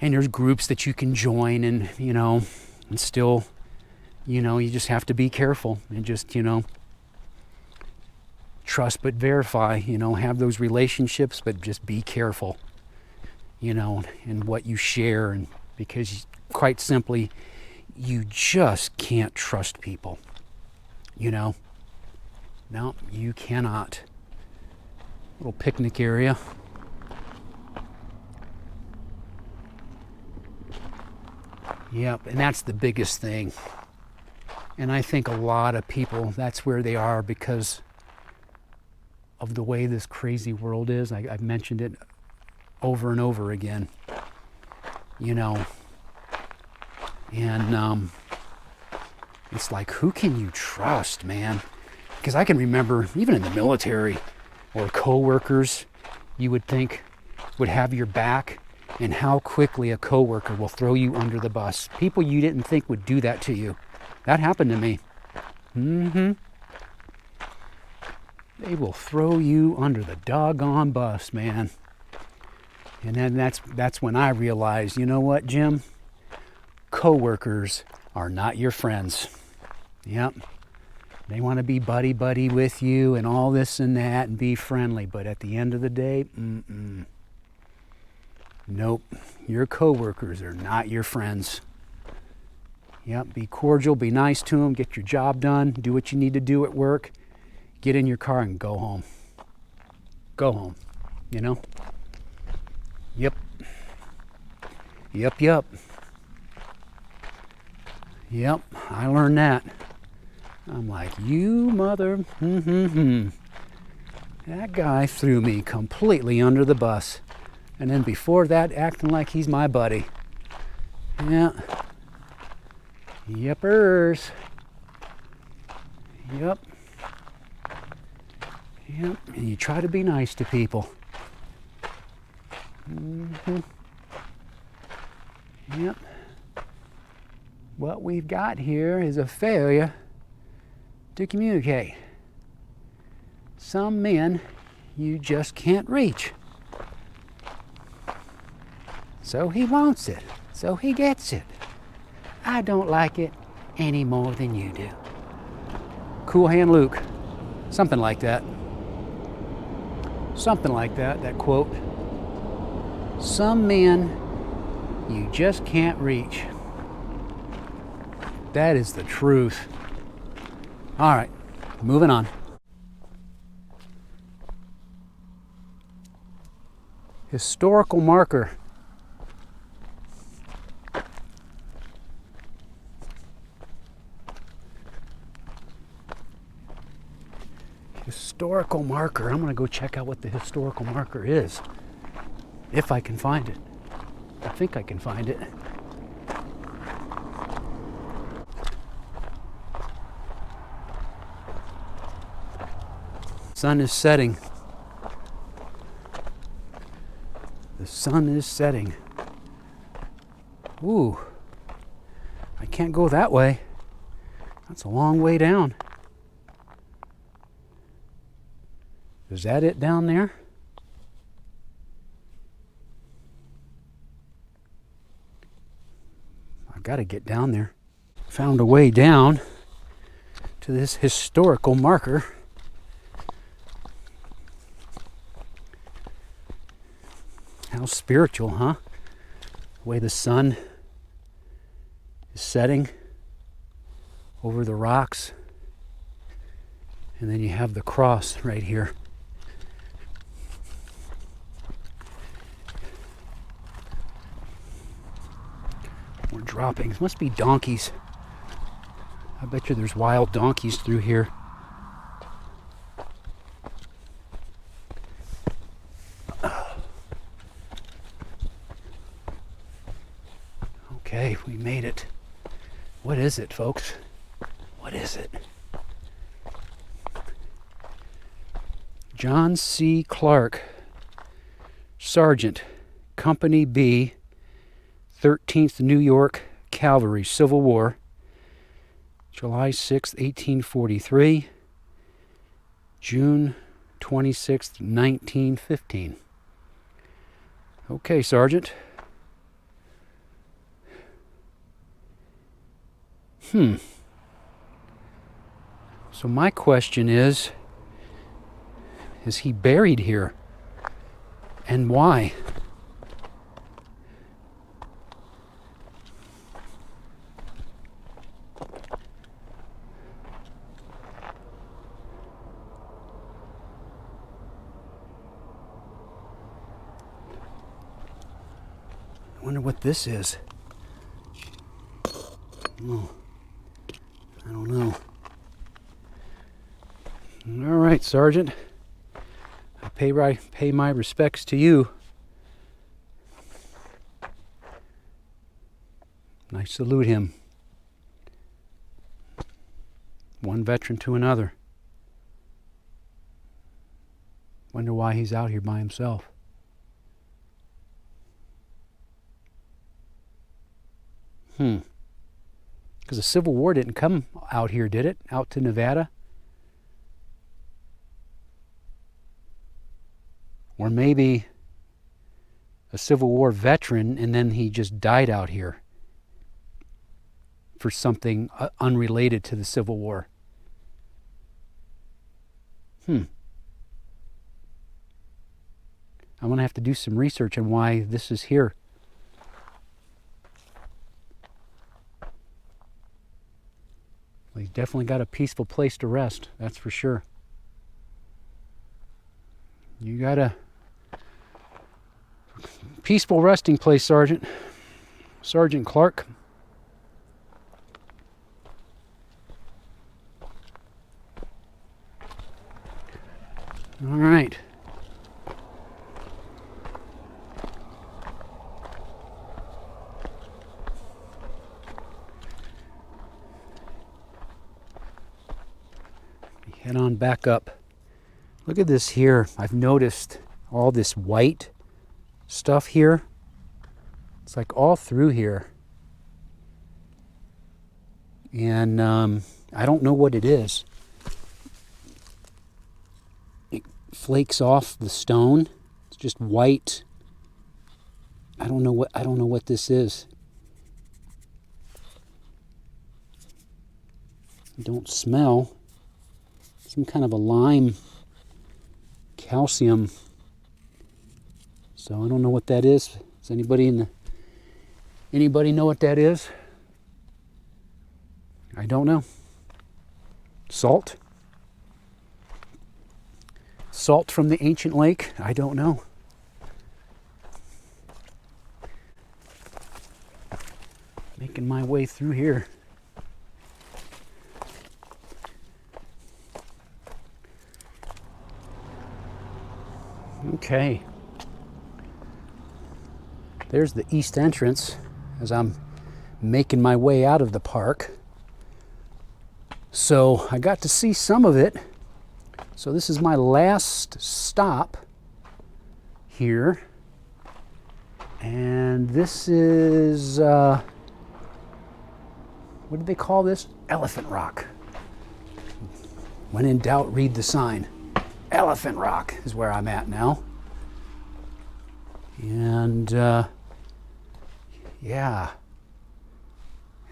Speaker 1: And there's groups that you can join and, you know, and still, you know, you just have to be careful and just, you know, trust but verify, you know, have those relationships, but just be careful, you know, in what you share. And because quite simply, you just can't trust people, you know. No, you cannot. Little picnic area. Yep, and that's the biggest thing. And I think a lot of people, that's where they are because of the way this crazy world is. I've mentioned it over and over again, you know. And it's like, who can you trust, man? Because I can remember, even in the military, or coworkers you would think would have your back, and how quickly a coworker will throw you under the bus. People you didn't think would do that to you. That happened to me. They will throw you under the doggone bus, man. And then that's when I realized, you know what, Jim? Coworkers are not your friends. Yep. They want to be buddy-buddy with you and all this and that and be friendly. But at the end of the day, nope. Your coworkers are not your friends. Yep. Be cordial, be nice to them, get your job done, do what you need to do at work. Get in your car and go home. Go home, you know? Yep. Yep. Yep, I learned that. I'm like, you mother, That guy threw me completely under the bus. And then before that, acting like he's my buddy. Yeah. Yepers. Yep. Yep, and you try to be nice to people. Yep. what we've got here is a failure to communicate. Some men you just can't reach. So he wants it. So he gets it. I don't like it any more than you do. Cool Hand Luke. Something like that. Something like that, that quote. Some men you just can't reach. That is the truth. All right, moving on. Historical marker. Historical marker. I'm going to go check out what the historical marker is. If I can find it. I think I can find it. Sun is setting. The sun is setting. Ooh. I can't go that way. That's a long way down. Is that it down there? I've got to get down there. Found a way down to this historical marker. How spiritual, huh? The way the sun is setting over the rocks. And then you have the cross right here. More droppings. Must be donkeys. I bet you there's wild donkeys through here. Okay, we made it. What is it, folks? What is it? John C. Clark, Sergeant, Company B, 13th New York Cavalry, Civil War, July 6, 1843, June 26, 1915. Okay, Sergeant. So my question is he buried here? And why? I wonder what this is. Oh, I don't know. All right, Sergeant. I pay my respects to you. I salute him. One veteran to another. Wonder why he's out here by himself. Because the Civil War didn't come out here, did it? Out to Nevada? Or maybe a Civil War veteran and then he just died out here for something unrelated to the Civil War. I'm going to have to do some research on why this is here. Well, he's definitely got a peaceful place to rest, that's for sure. You got a peaceful resting place, Sergeant. Sergeant Clark. All right. Head on back up. Look at this here. I've noticed all this white stuff here. It's like all through here. And I don't know what it is. It flakes off the stone. It's just white. I don't know what this is. I don't smell. Some kind of a lime calcium. So I don't know what that is. Does anybody know what that is? I don't know. Salt? Salt from the ancient lake? I don't know. Making my way through here. Okay. There's the east entrance as I'm making my way out of the park. So I got to see some of it. So this is my last stop here. And this is, what did they call this? Elephant Rock. When in doubt, read the sign. Elephant Rock is where I'm at now. And yeah,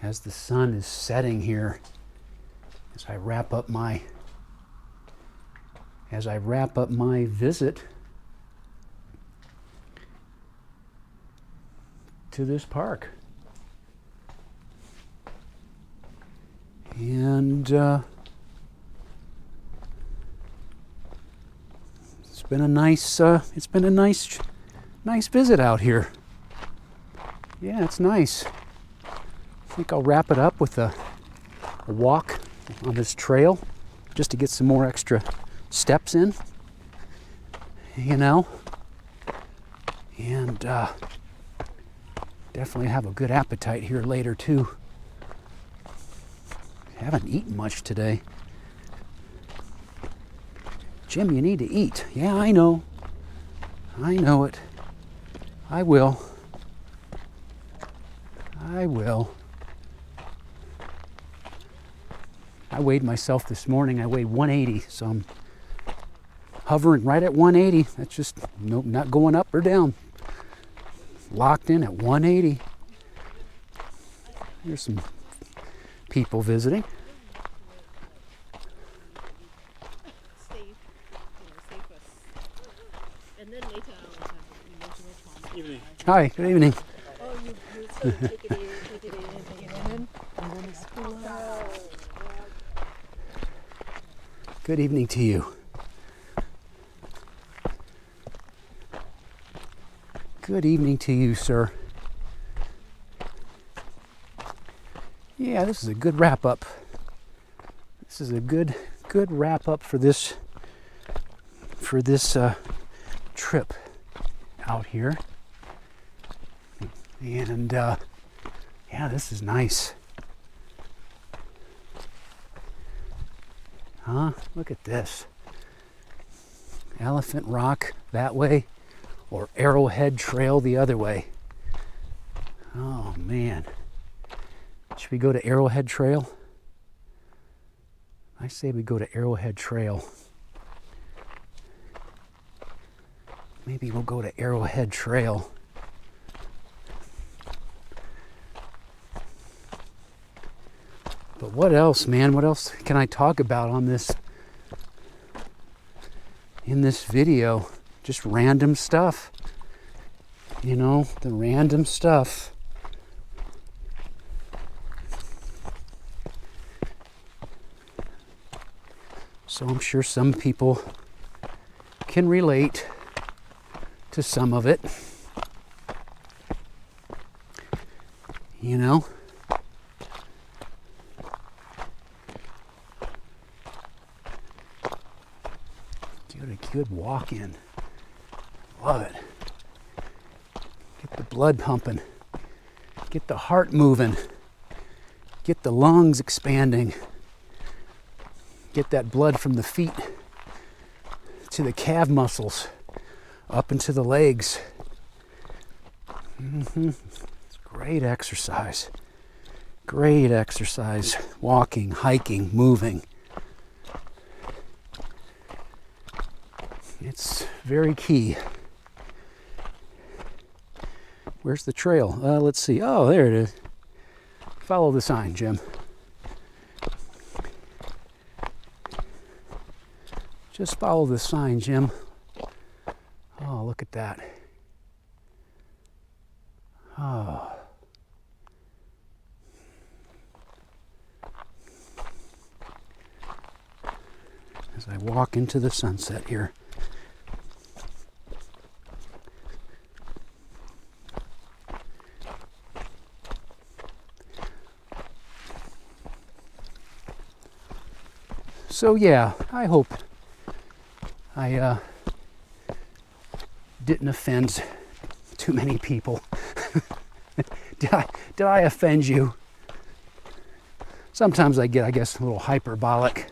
Speaker 1: as the sun is setting here, as I wrap up my visit to this park. And it's been a nice visit out here. Yeah, it's nice. I think I'll wrap it up with a walk on this trail just to get some more extra steps in, you know, and definitely have a good appetite here later too. Haven't eaten much today. Jim, you need to eat. Yeah, I know it. I will. I weighed myself this morning. I weighed 180, so I'm hovering right at 180. That's just not going up or down. Locked in at 180. There's some people visiting. Hi, good evening. Good evening to you. Good evening to you, sir. Yeah, this is a good wrap up. This is a good wrap up for this trip out here. And yeah, this is nice. Huh? Look at this. Elephant Rock that way, or Arrowhead Trail the other way. Oh man. Should we go to Arrowhead Trail? I say we go to Arrowhead Trail. Maybe we'll go to Arrowhead Trail. But what else, man? What else can I talk about on this, in this video? Just random stuff. You know, the random stuff. So I'm sure some people can relate to some of it. You know? Good walk in. Love it. Get the blood pumping. Get the heart moving. Get the lungs expanding. Get that blood from the feet to the calf muscles, up into the legs. It's great exercise. Great exercise. Walking, hiking, moving. It's very key. Where's the trail? Let's see. Oh, there it is. Follow the sign, Jim. Just follow the sign, Jim. Oh, look at that. Oh. As I walk into the sunset here. So yeah, I hope I didn't offend too many people. Did I offend you? Sometimes I get, I guess, a little hyperbolic.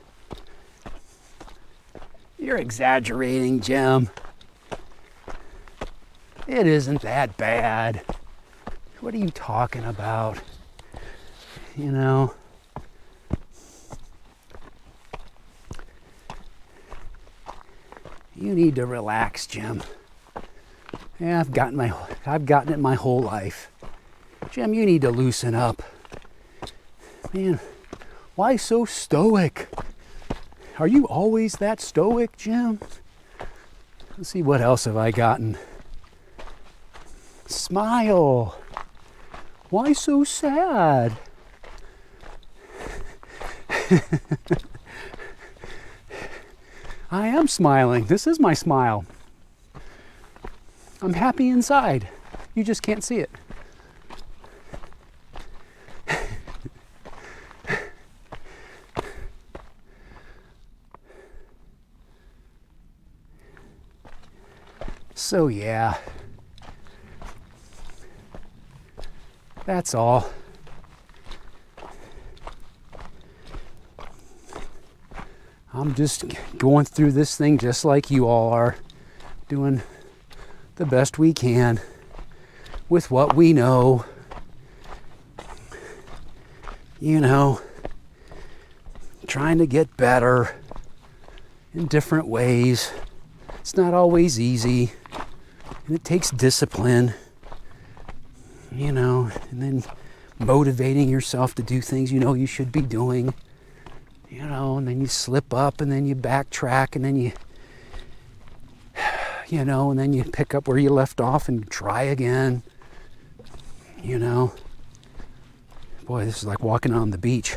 Speaker 1: You're exaggerating, Jim. It isn't that bad. What are you talking about? You know? You need to relax, Jim. Yeah, I've gotten it my whole life. Jim, you need to loosen up. Man, why so stoic? Are you always that stoic, Jim? Let's see, what else have I gotten? Smile. Why so sad? I am smiling. This is my smile. I'm happy inside. You just can't see it. So yeah, that's all. I'm just going through this thing just like you all are, doing the best we can with what we know. You know, trying to get better in different ways. It's not always easy, and it takes discipline, you know, and then motivating yourself to do things you know you should be doing. You know, and then you slip up, and then you backtrack, and then you know, and then you pick up where you left off and try again. You know, boy, this is like walking on the beach.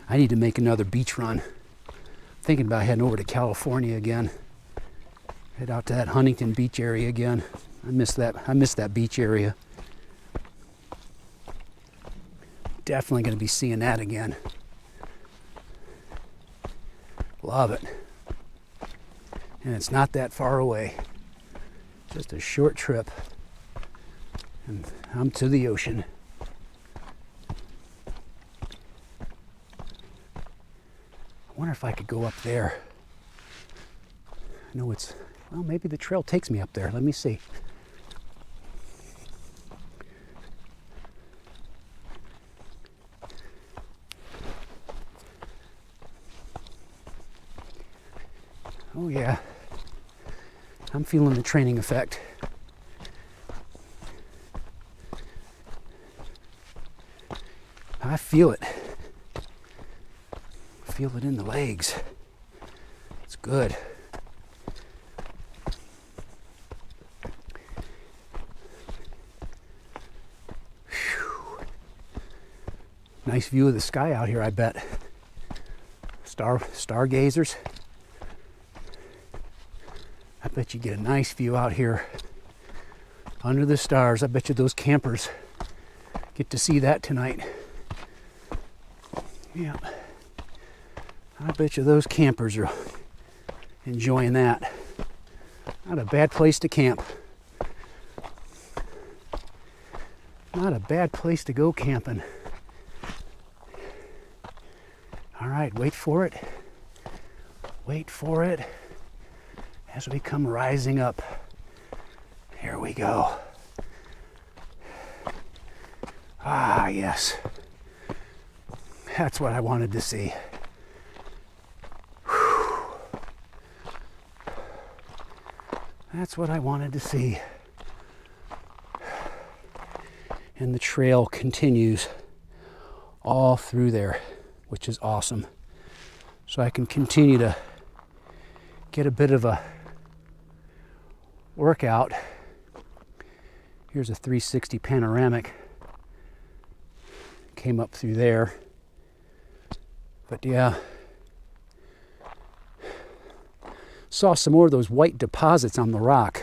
Speaker 1: I need to make another beach run. Thinking about heading over to California again. Head out to that Huntington Beach area again. I miss that beach area. Definitely going to be seeing that again. Love it. And it's not that far away. Just a short trip. And I'm to the ocean. I wonder if I could go up there. I know it's, well, maybe the trail takes me up there. Let me see. Oh yeah, I'm feeling the training effect. I feel it. I feel it in the legs. It's good. Whew. Nice view of the sky out here, I bet. Stargazers. I bet you get a nice view out here under the stars. I bet you those campers get to see that tonight. Yeah. I bet you those campers are enjoying that. Not a bad place to camp. Not a bad place to go camping. All right, wait for it. Wait for it. As we come rising up, here we go. Ah, yes. That's what I wanted to see. Whew. That's what I wanted to see. And the trail continues all through there, which is awesome. So I can continue to get a bit of a workout. Here's a 360 panoramic. Came up through there. But yeah, saw some more of those white deposits on the rock.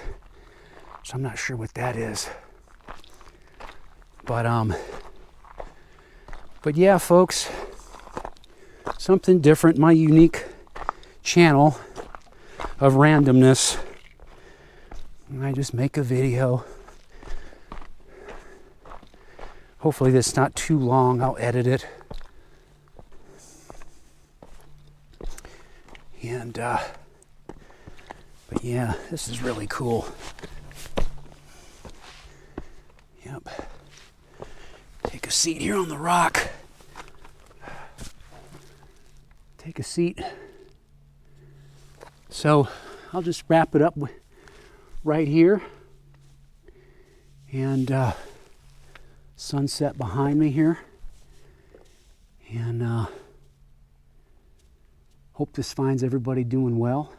Speaker 1: So I'm not sure what that is. But yeah, folks, something different, my unique channel of randomness. And I just make a video. Hopefully this is not too long. I'll edit it. And but yeah, this is really cool. Yep. Take a seat here on the rock. Take a seat. So I'll just wrap it up right here. And sunset behind me here. And hope this finds everybody doing well.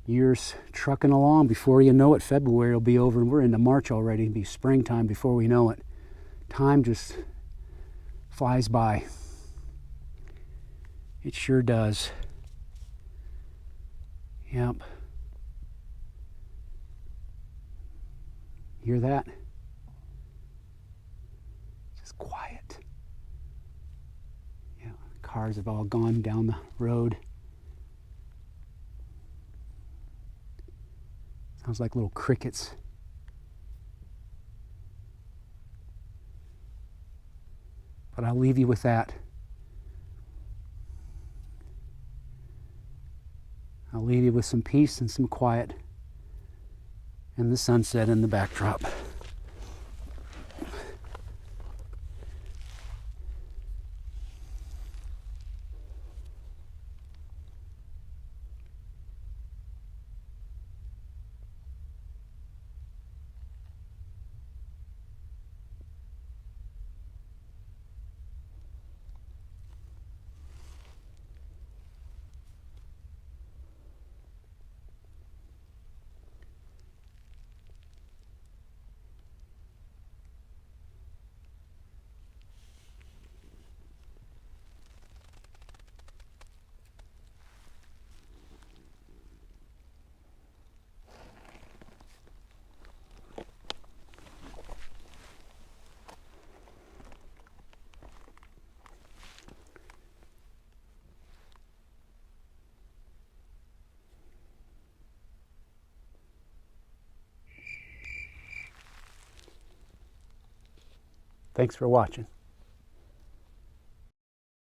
Speaker 1: Years trucking along. Before you know it, February will be over and we're into March already. It'll be springtime before we know it. Time just flies by. It sure does. Yep. Hear that? Just quiet. Yeah, cars have all gone down the road. Sounds like little crickets. But I'll leave you with that. I'll leave you with some peace and some quiet and the sunset in the backdrop. Thanks for watching.